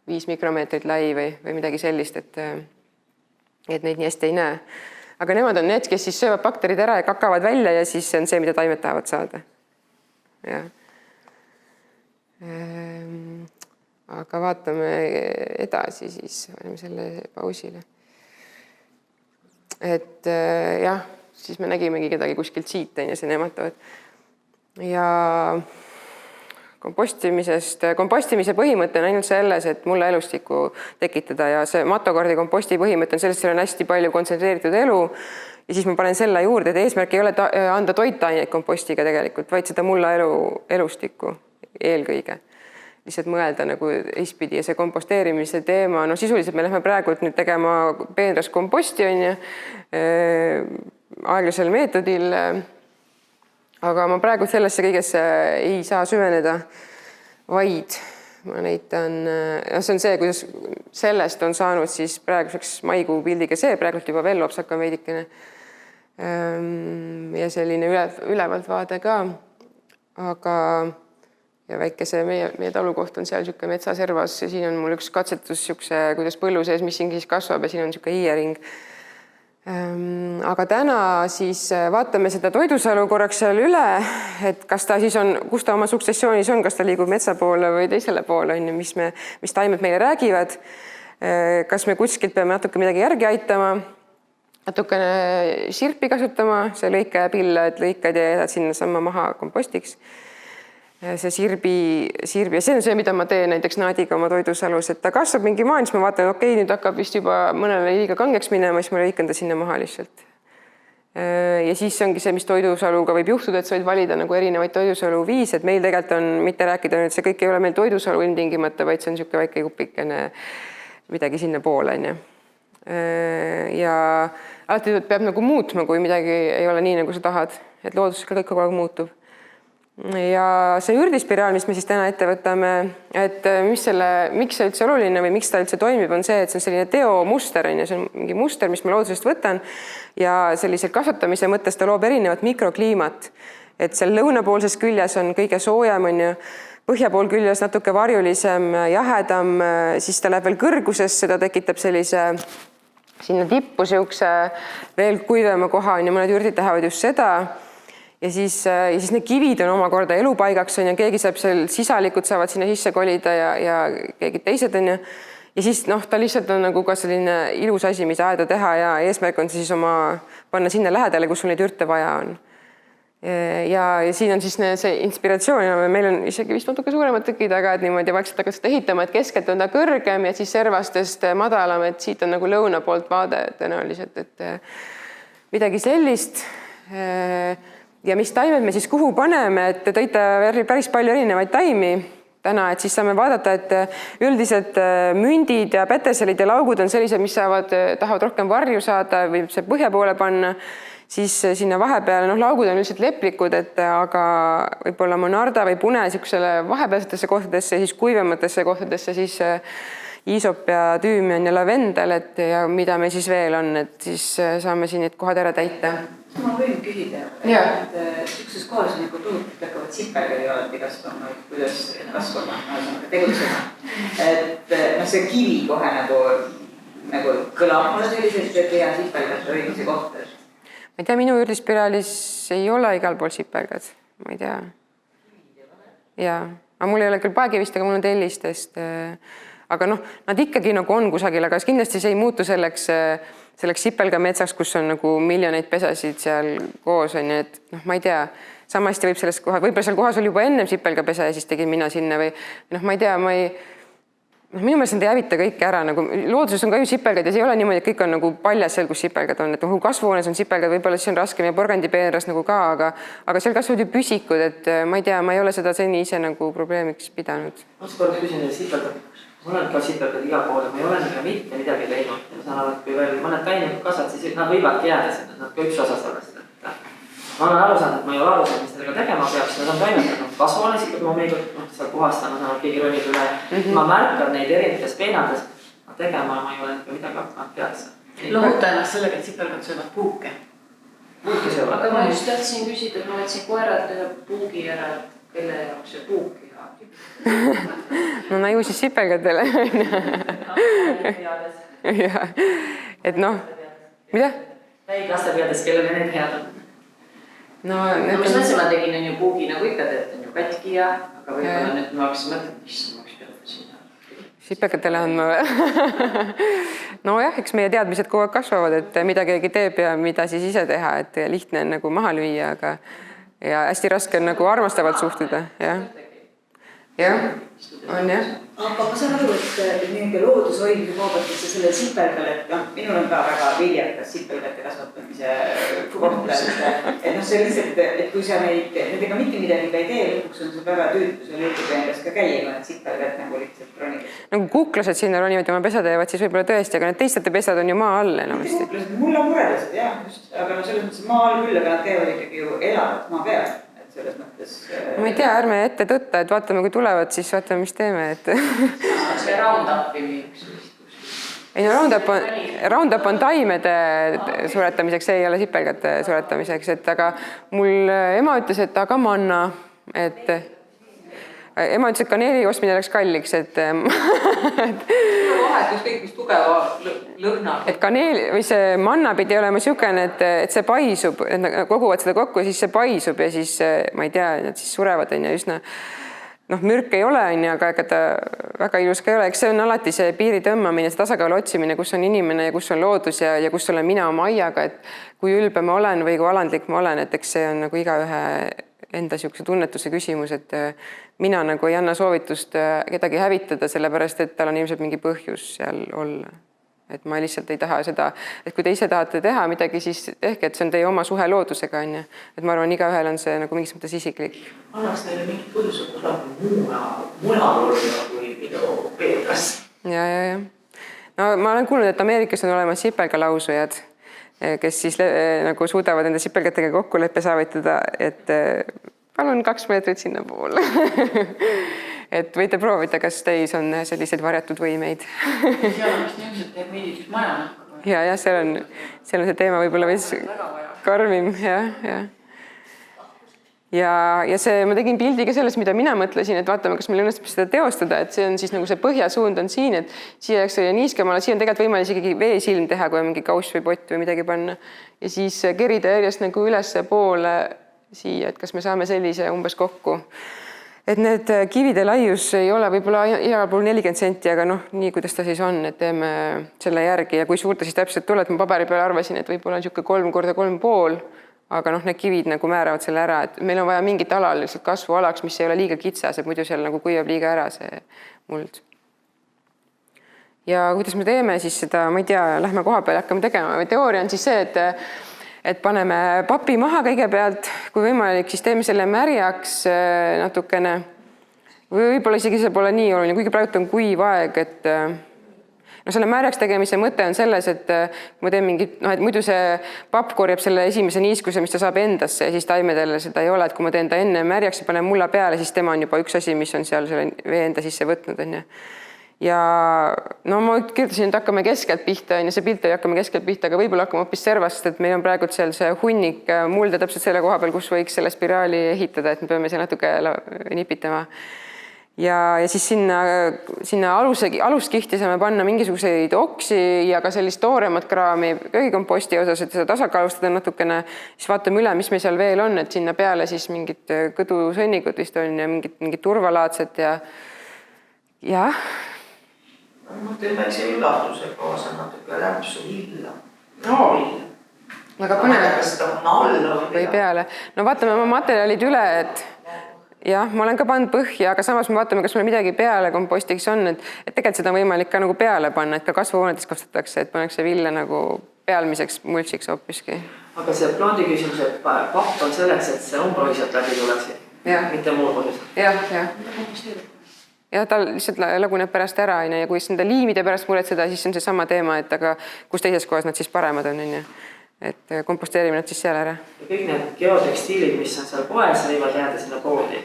5 mikromeetrit lai või midagi sellist, et neid nii hästi ei näe. Aga nemad on need, kes siis söövad bakterid ära ja kakavad välja ja siis see on see, mida taimed tahavad saada. Ja. Aga vaatame edasi siis, paneme selle pausile. Et jah, siis me nägimegi kedagi kuskilt siit, ja see nematavad. Ja kompostimise põhimõte on ainult selles, et mulle elustikku tekitada ja see matokordi komposti põhimõte on sellest, et seal on hästi palju kontsentreeritud elu ja siis ma panen selle juurde, et eesmärk ei ole anda toitaineid kompostiga tegelikult, vaid seda mulla elustikku eelkõige. Lihtsalt mõelda nagu ispidi ja see komposteerimise teema, no sisuliselt me lähme praegu nüüd tegema peenras komposti on ju, aeglasel meetodil. Aga ma praegu sellesse kõigesse ei saa süveneda, vaid ma näitan, see on see, kuidas sellest on saanud siis praeguseks maikuu pildiga see, praegult juba veel lopsakam veidikene ja selline ülevalt vaade ka, aga ja väikese meie talukoht on seal niisugune metsaservas ja siin on mul üks katsetus niisuguse, kuidas põllu sees, mis siin siis kasvab ja siin on niisugune hiiering. Aga täna siis vaatame seda toidusalu korraks seal üle, et kas ta siis on, kus ta oma suksessioonis on, kas ta liigub metsa poole või teisele poole, mis taimed meile räägivad. Kas me kuskilt peame natuke midagi järgi aitama, natukene sirpi kasutama, see lõikajapill, et lõikad ja jätad sinna samma maha kompostiks. See sirbi ja see on see, mida ma teen näiteks Naadiga oma toidusalus, et ta kasvab mingi maan, siis ma vaatan, okei, nüüd hakkab vist juba mõnele liiga kangeks minema, siis ma lõikan ta sinna maha lihtsalt. Ja siis ongi see, mis toidusaluga võib juhtuda, et sa võid valida nagu erinevaid toidusalu viis, et meil tegelikult on mitte rääkida, et see kõik ei ole meil toidusalu ilmtingimata, vaid see on niisugune väike kupikene midagi sinna poole. Ja alati peab nagu muutma, kui midagi ei ole nii, nagu sa tahad, et loodus ka kõik kogu aeg muutub. Ja see ürdispiraal, mis me siis täna ette võtame, et miks see üldse oluline või miks ta üldse toimib, on see, et see on selline teomuster, see on mingi muster, mis ma loodusest võtan ja sellise kasvatamise mõttes ta loob erinevat mikrokliimat, et seal lõunapoolses küljes on kõige soojem, on ju, põhjapool küljes natuke varjulisem, jahedam, siis ta läheb veel kõrgusesse, ta tekitab sellise sinna tippu siukse veel kuivema koha, ja mõned ürdid tahavad just seda. Ja siis need kivid on omakorda elupaigaks, on ja keegi saab seal, sisalikud saavad sinna sisse kolida ja keegi teised on ja siis ta lihtsalt on nagu ka selline ilus asi, mis aeda teha ja eesmärk on siis panna sinna lähedale, kus sul neid ürte vaja on. Ja siin on siis see inspiratsioon ja meil on isegi vist natuke suuremad tükid, aga et niimoodi vaikselt hakata seda ehitama, et keskelt on ta kõrgem ja siis servastest madalam, et siit on nagu lõuna poolt vaade tõenäoliselt, et midagi sellist. Ja mis taimed me siis kuhu paneme, et te tõite päris palju erinevaid taimi täna, et siis saame vaadata, et üldiselt mündid ja peteselid ja laugud on sellised, mis tahavad rohkem varju saada või see põhja poole panna, siis sinna vahepeale, laugud on üldiselt leplikud, aga võib-olla monarda või pune siuksele vahepealsetesse kohtadesse ja siis kuivematesse kohtadesse siis iisop ja tüümian ja lavendel, ja mida meil siis veel on, et siis saame siin need kohad ära täita. Ma võin küsida, et ükses kohas on nagu tunnetid hakkavad sipelgad ja olete kasvama, kuidas kasvama, tegutsema. Et see kivi kohe nagu kõlab mulle selliselt, et hea sipelgad õiguse kohta. Ma ei tea, minu ürdispiraalis ei ole igal pool sipelgad, ma ei tea. Jaa, aga mul ei ole küll paegivist, aga mul on tellistest. Aga nad ikkagi nagu on kusagil, aga kindlasti see ei muutu selleks sipelgametsaks, kus on nagu miljoneid pesasid seal koos on, et ma ei tea, samasti võib selles kohas, võib-olla seal kohas oli juba ennem sipelgapesa ja siis tegin mina sinna või ma ei tea, minu meelest nad ei hävita kõike ära, nagu looduses on ka ju sipelgad ja see ei ole niimoodi, et kõik on nagu paljas seal, kus sipelgad on, et kasvuhoones on sipelgad, võib-olla siis on raskem ja porgandipeenras nagu ka, aga seal kasvavad ju püsikud, et ma ei tea, ma ei ole seda seni ise nagu probleemiks pidanud. Ma korraks küsin sipelgad. Mul on ka sipelgad iga poole, ma ei ole niga mitte midagi teinud. Ma saan aru, et kui veel mõned taimed kasvad, siis nad võivadki jääda sinna, nad ka üks osa sellest. Ma olen aru saanud, et ma ei ole aru saanud, mis nendega tegema peaks. Nad on toimetanud kasvuhoones ikka, ma meeldib seal puhastama, saan aru, keegi ronib üle. Ma märkan neid erinevates peenades, tegema ma ei ole midagi hakkanud peatsa. Lohuta ennast sellega, et sipelgad söövad puuke. Puuki söövad. Aga ma just tahtsin küsida, et ma võtsin koerad puugi ära, kelle jaoks see puuki. No ju siis sipelgadele. Et Mida? Käid lastepeades, kellele need head on? No mis asja ma tegin, on ju puugi nagu ikka teed, on ju katki aga võib-olla nüüd ma hakkasin mõtlema, mis ma oleks peale sinna. Sipelgatele andma või? Nojah, eks meie teadmised kogu aeg kasvavad, et mida keegi teeb ja mida siis ise teha, et lihtne on nagu maha lüüa, aga ja hästi raske on nagu armastavalt suhtuda, jah. Jah, on jah. Aga ma saan aru, et niisugune loodushoidmise koobalt, et see selle sipelgale, et minul on ka väga viljakas sipelgate kasvatamise kohta, et see lihtsalt, et kui sa nendega mitte midagi ei tee, lõpuks on see väga tüütu, sa lõikub endas ka käima, et sipelgad nagu lihtsalt ronivad. Nagu kuklased sinna ronivad ja oma pesa teevad, siis võib-olla tõesti, aga need teistete pesad on ju maa all enamasti. Kuklased, mul on murelased, jah, just, aga selles mõttes maa all küll, aga nad teevad ikkagi ju elavad maa peal. Selles mõttes... Ma ei tea, ärme ette tõtta, et vaatame, kui tulevad, siis vaatame, mis teeme. See Roundupi müüks vist. Ei no Roundup on taimede suretamiseks, see ei ole sipelgate suretamiseks, et aga mul ema ütles, et aga manna, et ema ütles, et kaneeli ostmine läks kalliks, et vahet, ükskõik mis tugeva lõhna. Et kaneel või see manna pidi olema niisugune, et see paisub, et nad koguvad seda kokku ja siis see paisub ja siis ma ei tea, nad siis surevad on ja üsna mürk ei ole, aga ega ta väga ilus ka ei ole. Eks see on alati see piiri tõmbamine, see tasakaalu otsimine, kus on inimene ja kus on loodus ja kus olen mina oma aiaga, et kui ülbe ma olen või kui alandlik ma olen, et eks see on nagu igaühe enda niisuguse tunnetuse küsimus, et mina nagu ei anna soovitust kedagi hävitada, sellepärast et tal on ilmselt mingi põhjus seal olla. Et ma lihtsalt ei taha seda, et kui te ise tahate teha midagi, siis tehke, et see on teie oma suhe loodusega, on ju. Et ma arvan, igaühel on see nagu mingis mõttes isiklik. Annaks teile mingit põhjused kusagil mujal olla kui Peetras? Ja. No ma olen kuulnud, et Ameerikas on olemas sipelgalausujad, kes siis nagu suudavad enda sipelgatega kokkuleppe saavutada, et palun 2 meetrit sinna poole. Et võite proovida, kas teis on selliseid varjatud võimeid. Seal on vist niisugused termiidid maja. Ja seal on see teema võib-olla veits karmim. Ja see, ma tegin pildi ka sellest, mida mina mõtlesin, et vaatame, kas meil õnnestub seda teostada, et see on siis nagu see põhjasuund on siin, et siia jääks niiskemale, siia on tegelikult võimalik isegi veesilm teha, kui on mingi kauss või pott või midagi panna. Ja siis kerida järjest nagu üles poole siia, et kas me saame sellise umbes kokku. Et need kivide laius ei ole võib-olla igal pool 40 senti, aga nii kuidas ta siis on, et teeme selle järgi ja kui suur ta siis täpselt tuleb, ma paberi peale arvasin, et võib-olla on niisugune 3 × 3,5, aga need kivid nagu määravad selle ära, et meil on vaja mingit alal lihtsalt kasvualaks, mis ei ole liiga kitsas, et muidu seal nagu kuivab liiga ära see muld. Ja kuidas me teeme siis seda, ma ei tea, lähme koha peale, hakkame tegema. Teooria on siis see, et paneme papi maha kõigepealt, kui võimalik, siis teeme selle märjaks natukene. Või võib-olla isegi see pole nii oluline, kuigi praegu on kuiv aeg, et selle märjaks tegemise mõte on selles, et ma teen mingit, et muidu see papp korjab selle esimese niiskuse, mis ta saab endasse ja siis taimedele seda ei ole, et kui ma teen ta enne märjaks ja panen mulla peale, siis tema on juba üks asi, mis on seal selle vee enda sisse võtnud. Ja ma kirjutasin, et hakkame keskelt pihta, see pilt ei hakkame keskelt pihta, aga võib-olla hakkame hoopis servast, et meil on praegu seal see hunnik mulda täpselt selle koha peal, kus võiks selle spiraali ehitada, et me peame seal natuke nipitama. Ja siis sinna aluskihti saame panna mingisuguseid oksi ja ka sellist tooremat kraami köögikomposti osas, et seda tasakaalustada natukene, siis vaatame üle, mis meil seal veel on, et sinna peale siis mingid kõdusõnnikud vist on ja mingid turvalaadsed ja. Ma teen väikse üllatuse kaasa natuke lämpsu villa. Väga põnev. Seda alla või peale. No vaatame oma materjalid üle, et jah, ma olen ka pannud põhja, aga samas me vaatame, kas meil midagi peale kompostiks on, et tegelikult seda on võimalik ka nagu peale panna, et ka kasvuhoonetes kasvatatakse, et pannakse villa nagu pealmiseks mulčiks hoopiski. Aga see plaandi küsimus, et papp on selleks, et see umbroiselt läbi tuleksid, mitte muu põhjus. Ja ta lihtsalt laguneb pärast ära ja kui nende liimide pärast muretseda, siis on see sama teema, et aga kus teises kohas nad siis paremad on, et komposteerime nad siis seal ära. Ja kõik need geotekstiilid, mis on seal poes, võivad jääda sinna poodi?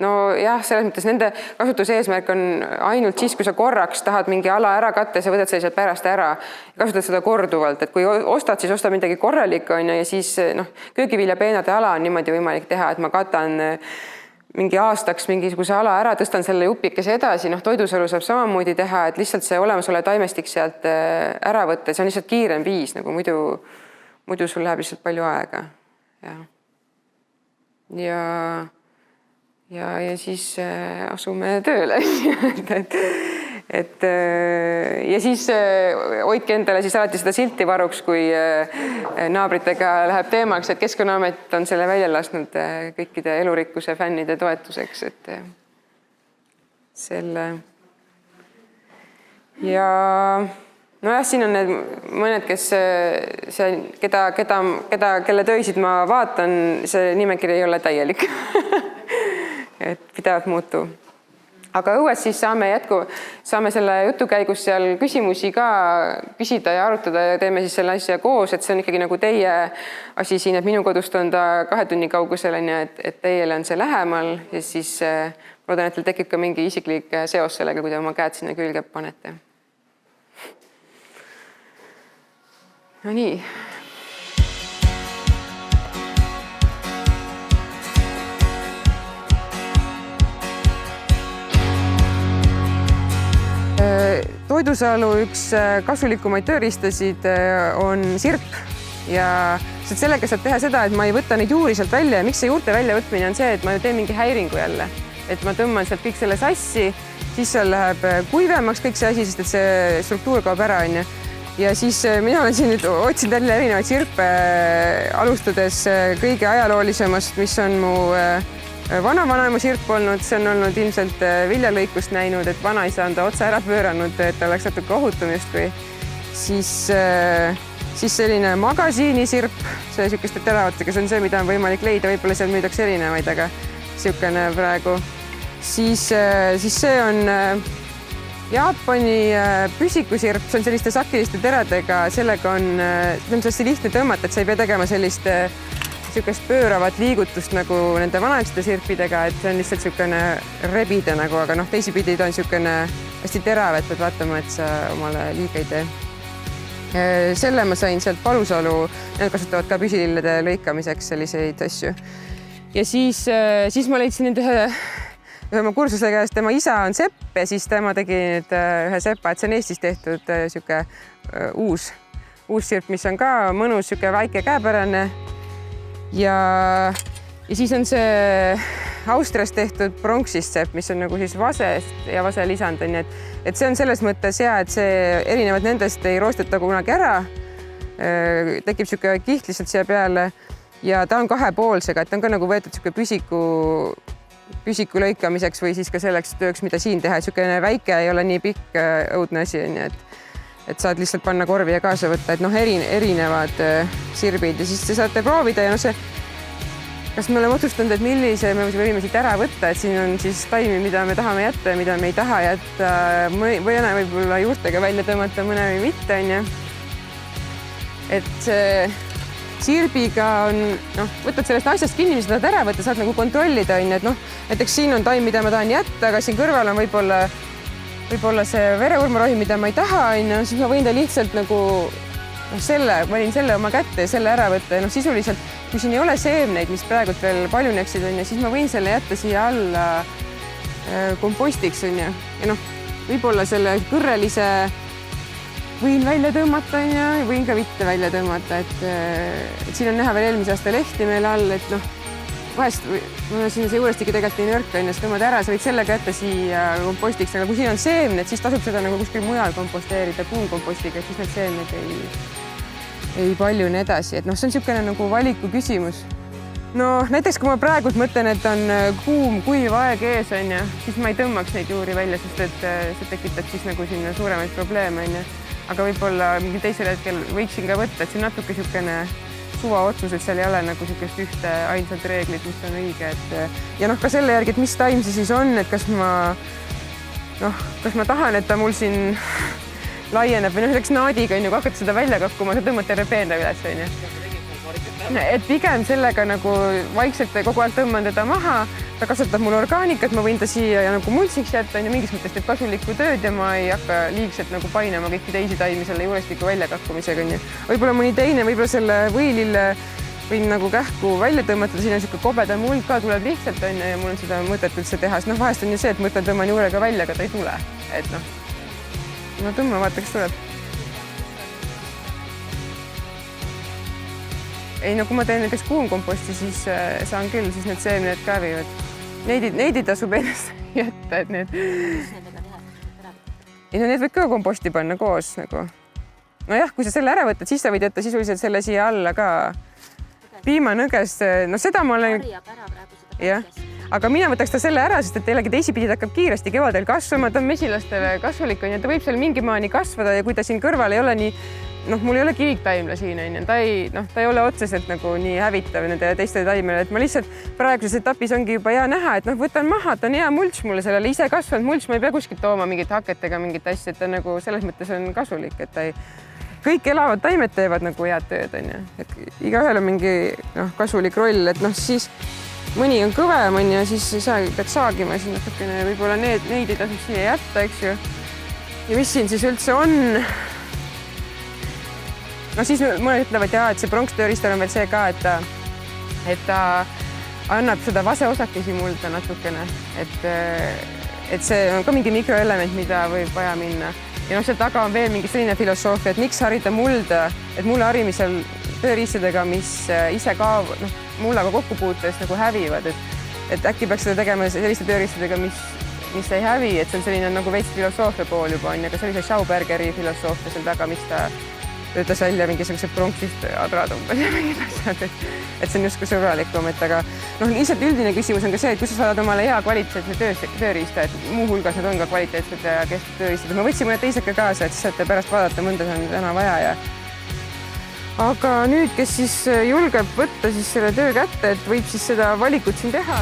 No jah, selles mõttes nende kasutuse eesmärk on ainult siis, kui sa korraks tahad mingi ala ära katta ja sa võtad selliselt pärast ära ja kasutad seda korduvalt, et kui ostad, siis ostad midagi korralikku ja siis köögiviljapeenade ala on niimoodi võimalik teha, et ma katan mingi aastaks mingisuguse ala ära, tõstan selle jupikese edasi, noh, toidusalu saab samamoodi teha, et lihtsalt see olemasolev taimestik sealt ära võtta, see on lihtsalt kiirem viis, nagu muidu sul läheb lihtsalt palju aega. Ja siis asume tööle. Ja siis hoidke endale siis alati seda silti varuks, kui naabritega läheb teemaks, et Keskkonnaamet on selle välja lasknud kõikide elurikkuse fännide toetuseks, et selle ja nojah, siin on need mõned, kelle töisid ma vaatan, see nimekiri ei ole täielik. Et pidevalt muutu. Aga õues siis saame selle jutu käigus seal küsimusi ka küsida ja arutada ja teeme siis selle asja koos, et see on ikkagi nagu teie asi siin, et minu kodust on ta 2 tunni kaugusel, et teile on see lähemal ja siis loodan, et teil tekib ka mingi isiklik seos sellega, kui te oma käed sinna külge panete. No nii. Toidusalu üks kasulikumaid tööriistasid on sirp ja sellega saab teha seda, et ma ei võta neid juuri sealt välja ja miks see juurte väljavõtmine on see, et ma teen mingi häiringu jälle, et ma tõmban sealt kõik selle sassi, siis seal läheb kuivemaks kõik see asi, sest et see struktuur kaob ära, onju. Ja siis mina olen siin nüüd otsinud jälle erinevaid sirpe, alustades kõige ajaloolisemast, mis on mu vana-vanaema sirp olnud, see on olnud ilmselt viljalõikust näinud, et vanaisa on ta otsa ära pööranud, et ta oleks natuke ohutum justkui. Siis selline magasiinisirp, see niisugust teravatega, see on see, mida on võimalik leida, võib-olla seal müüdakse erinevaid, aga niisugune praegu. Siis see on Jaapani püsikusirp, see on selliste sakiliste teradega, sellega on hästi lihtne tõmmata, et sa ei pea tegema sellist pööravat liigutust nagu nende vanaegsete sirpidega, et see on lihtsalt niisugune rebide nagu, aga noh, teisipidi ta on niisugune hästi terav, et pead vaatama, et sa omale liiga ei tee. Selle ma sain sealt Palusalu, nad kasutavad ka püsilillede lõikamiseks selliseid asju. Ja siis ma leidsin nüüd ühe oma kursuse käest, tema isa on sepp ja siis tema tegi nüüd ühe sepa, et see on Eestis tehtud niisugune uus sirp, mis on ka mõnus, niisugune väike käepärane. Ja siis on see Austrias tehtud pronksist sepp, mis on nagu siis vasest ja vase lisand, et see on selles mõttes hea, et see erinevad nendest ei roosteta kunagi ära. Tekib niisugune kiht lihtsalt siia peale ja ta on kahepoolsega, et ta on ka nagu võetud niisugune püsiku lõikamiseks või siis ka selleks tööks, mida siin teha, et niisugune väike ei ole nii pikk õudne asi, et saad lihtsalt panna korvi ja kaasa võtta, et noh, erinevad sirbid ja siis te saate proovida ja noh, kas me oleme otsustanud, et millise me võime siit ära võtta, et siin on siis taimi, mida me tahame jätta ja mida me ei taha jätta, võib-olla juurtega välja tõmmata, mõne või mitte, onju. Et sirbiga on, noh, võtad sellest asjast kinni, mis sa tahad ära võtta, saad nagu kontrollida, onju, et noh, näiteks siin on taim, mida ma tahan jätta, aga siin kõrval on võib-olla see vereurmarohi, mida ma ei taha, siis ma võin ta lihtsalt nagu valin selle oma kätte ja selle ära võtta ja noh, sisuliselt, kui siin ei ole seemneid, mis praegult veel paljuneksid, siis ma võin selle jätta siia alla kompostiks, ja noh, võib-olla selle kõrrelise võin välja tõmmata ja võin ka mitte välja tõmmata, et siin on näha veel eelmise aasta lehti meil all, et noh, vahest siin see juurestigi tegelikult nii nõrk, siis tõmmad ära, sa võid sellega jätta siia kompostiks, aga kui siin on seemned, siis tasub seda nagu kuskil mujal komposteerida puukompostiga, et siis need seemned ei paljune edasi, et noh, see on niisugune nagu valiku küsimus. No näiteks, kui ma praegult mõtlen, et on kuiv aeg ees, siis ma ei tõmmaks neid juuri välja, sest et see tekitab siis nagu sinna suuremaid probleeme, aga võib-olla mingi teisel hetkel võiksin ka võtta, et see on natuke niisugune suvaotsus, et seal ei ole nagu niisugust ühte ainsat reeglit, mis on õige, et ja noh, ka selle järgi, et mis taim see siis on, et kas ma tahan, et ta mul siin laieneb või näiteks naadiga, kui hakkad seda välja kakkuma, sa tõmmad terve peenda üles, et pigem sellega nagu vaikselt kogu aeg tõmban teda maha, ta kasvatab mul orgaanikat, ma võin ta siia nagu multsiks jätta, mingis mõttes teeb kasulikku tööd ja ma ei hakka liigselt nagu painama kõiki teisi taimi selle juurestiku väljakakkumisega. Võib-olla mõni teine, võib-olla selle võilille võin nagu kähku välja tõmmata, siin on niisugune kobeda muld ka, tuleb lihtsalt on ja mul on seda mõtet üldse teha, sest vahest on ju see, et mõtlen tõmban juurega välja, aga ta ei tule, et no tõmba, vaata, kes tuleb. Ei, no kui ma teen näiteks kuumkomposti, siis saan küll, siis need seemned käivivad. Neid ei tasub ennast jätta, et need... Ei, no need võid ka komposti panna koos nagu. Nojah, kui sa selle ära võtad, siis sa võid jätta sisuliselt selle siia alla ka piimanõgest. No seda ma olen... Jah, aga mina võtaks ta selle ära, sest et jällegi teisipidi ta hakkab kiiresti kevadel kasvama, ta on mesilastele kasulik, on ja ta võib seal mingi maani kasvada ja kui ta siin kõrval ei ole nii, mul ei ole kiviktaimla siin, on ja ta ei ole otseselt nagu nii hävitav nende teiste taimele, et ma lihtsalt praeguses etapis ongi juba hea näha, et võtan maha, ta on hea mulč mulle sellele ise kasvanud mulč, ma ei pea kuskilt tooma mingit haket ega mingit asja, et ta nagu selles mõttes on kasulik, et ta ei kõik elavad taimed teevad nagu head tööd, on ju. Et igaühel on mingi kasulik roll, et siis mõni on kõvem, on ju, siis sa pead saagima siin natukene, võib-olla neid ei tasub siia jätta, eks ju. Ja mis siin siis üldse on? No siis mõned ütlevad, et see pronkstööriistal on veel see ka, et ta annab seda vaseosakesi mulda natukene, et see on ka mingi mikroelement, mida võib vaja minna. Ja seal taga on veel mingi selline filosoofia, et miks harida mulda, et mulle harimisel tööriistadega, mis ise ka mullaga kokku puutes nagu hävivad, et äkki peaks seda tegema selliste tööriistadega, mis ei hävi, et see on selline nagu veits filosoofia pool juba on, aga sellise Schaubergeri filosoofia seal taga, mis ta töötas välja mingisugused pronksist adrad umbes ja mingid asjad, et see on justkui sõbralikum, et aga lihtsalt üldine küsimus on ka see, et kui sa saad omale hea kvaliteetse tööriista, et muuhulgas need on ka kvaliteetsed ja kestvad tööriistad. Ma võtsin mõned teised ka kaasa, et siis saate pärast vaadata, mõnda on täna vaja ja aga nüüd, kes siis julgeb võtta siis selle töö kätte, et võib siis seda valikut siin teha.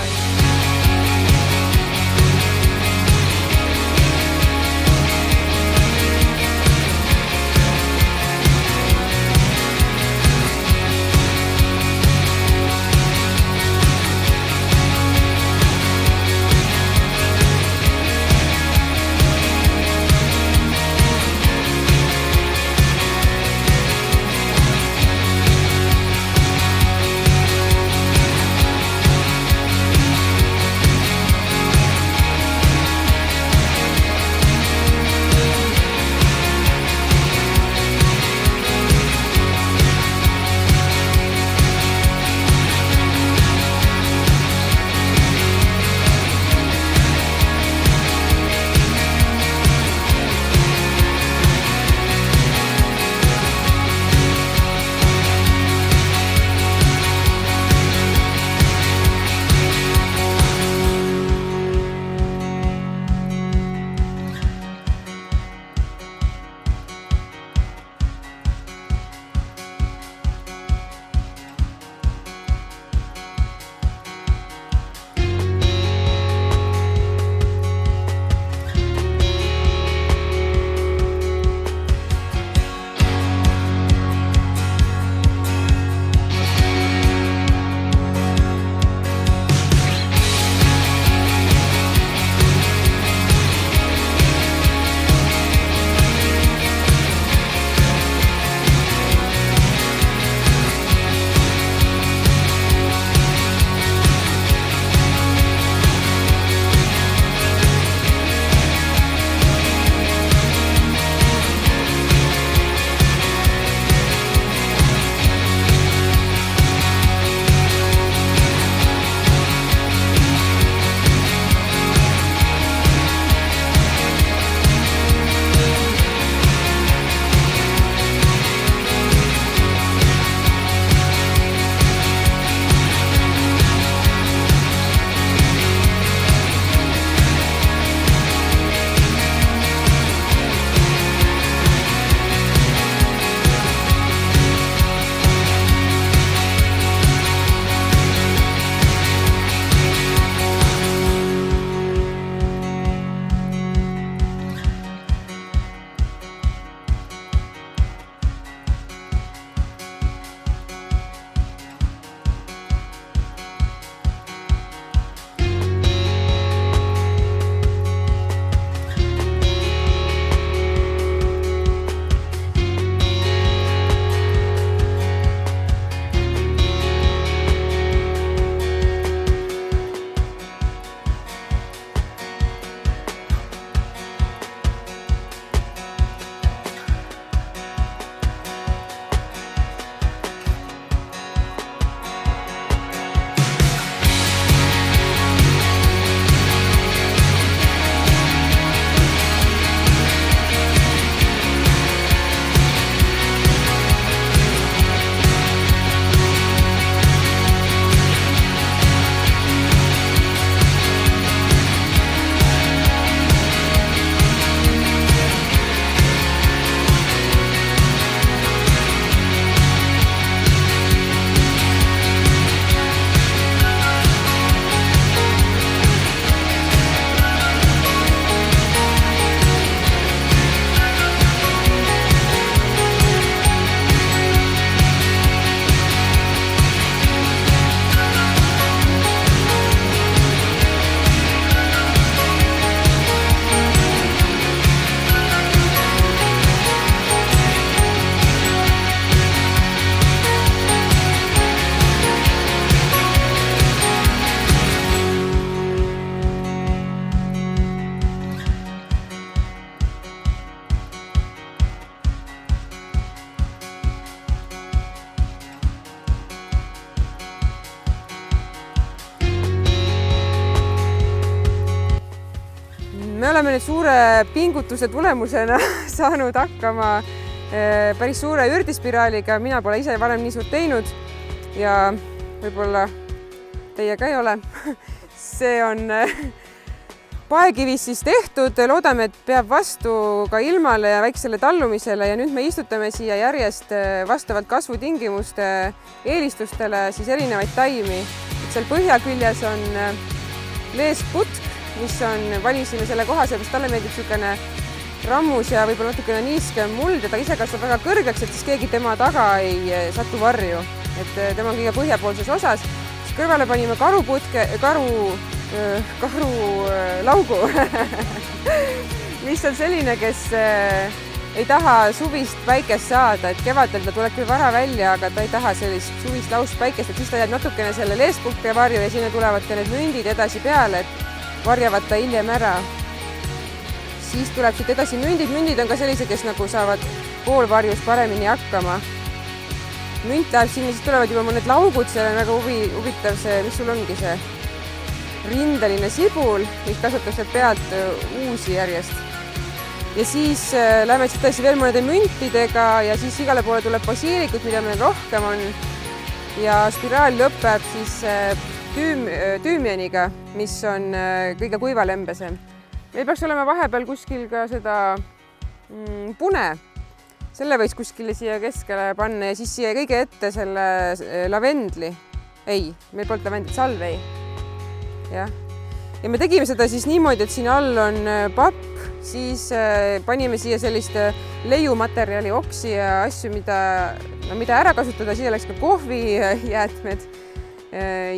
oleme nüüd suure pingutuse tulemusena saanud hakkama päris suure ürdispiraaliga. Mina pole ise varem nii suurt teinud ja võib-olla teie ka ei ole. See on paekivist siis tehtud, loodame, et peab vastu ka ilmale ja väiksele tallumisele ja nüüd me istutame siia järjest vastavalt kasvutingimuste eelistustele siis erinevaid taimi. Seal põhjaküljes on leeskputk, mis valisime selle koha, sellepärast talle meeldib niisugune rammus ja võib-olla natukene niiskem muld ja ta ise kasvab väga kõrgeks, et siis keegi tema taga ei satu varju. Et tema on kõige põhjapoolses osas. Siis kõrvale panime karulaugu, mis on selline, kes ei taha suvist päikest saada, et kevadel ta tuleb küll vara välja, aga ta ei taha sellist suvist lauspäikest, et siis ta jääb natukene selle leesputke varju ja sinna tulevad ka need mündid edasi peale, et varjavad ta hiljem ära. Siis tuleb siit edasi mündid. Mündid on ka sellised, kes nagu saavad poolvarjus paremini hakkama. Münt läheb sinna, siis tulevad juba mõned laugud, see on väga huvitav see, mis sul ongi see rindeline sibul, mis kasvatab sealt pealt uusi järjest. Ja siis lähme siis tõesti veel mõnede müntidega ja siis igale poole tuleb basiilikut, mida meil rohkem on. Ja spiraal lõpeb siis tüümianiga, mis on kõige kuivalembesem. Meil peaks olema vahepeal kuskil ka seda pune. Selle võiks kuskile siia keskele panna ja siis siia kõige ette selle lavendli. Ei, meil polnud lavendlit, salvei. Ja me tegime seda siis niimoodi, et siin all on papp, siis panime siia sellist leiumaterjali, oksi ja asju, mida ära kasutada, siia läks ka kohvijäätmed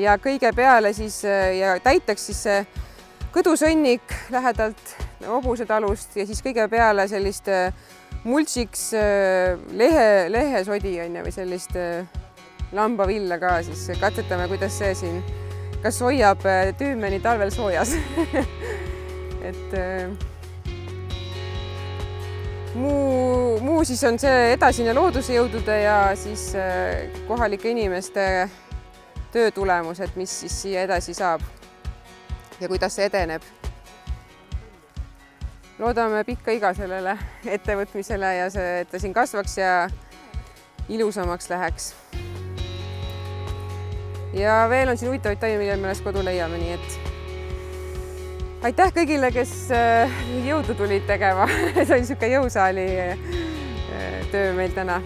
ja kõige peale siis ja täitaks siis see kõdusõnnik lähedalt hobuse talust ja siis kõige peale sellist mulčiks lehesodi või sellist lambavilla ka, siis katsetame, kuidas see siin kas hoiab tüümeni talvel soojas. Et muu siis on see edasine looduse jõudude ja siis kohalike inimeste töö tulemus, et mis siis siia edasi saab ja kuidas see edeneb. Loodame pikka iga sellele ettevõtmisele ja see, et ta siin kasvaks ja ilusamaks läheks. Ja veel on siin huvitavaid taimi, mille me alles kodu leiame, nii et aitäh kõigile, kes jõudu tulid tegema. See on niisugune jõusaali töö meil täna.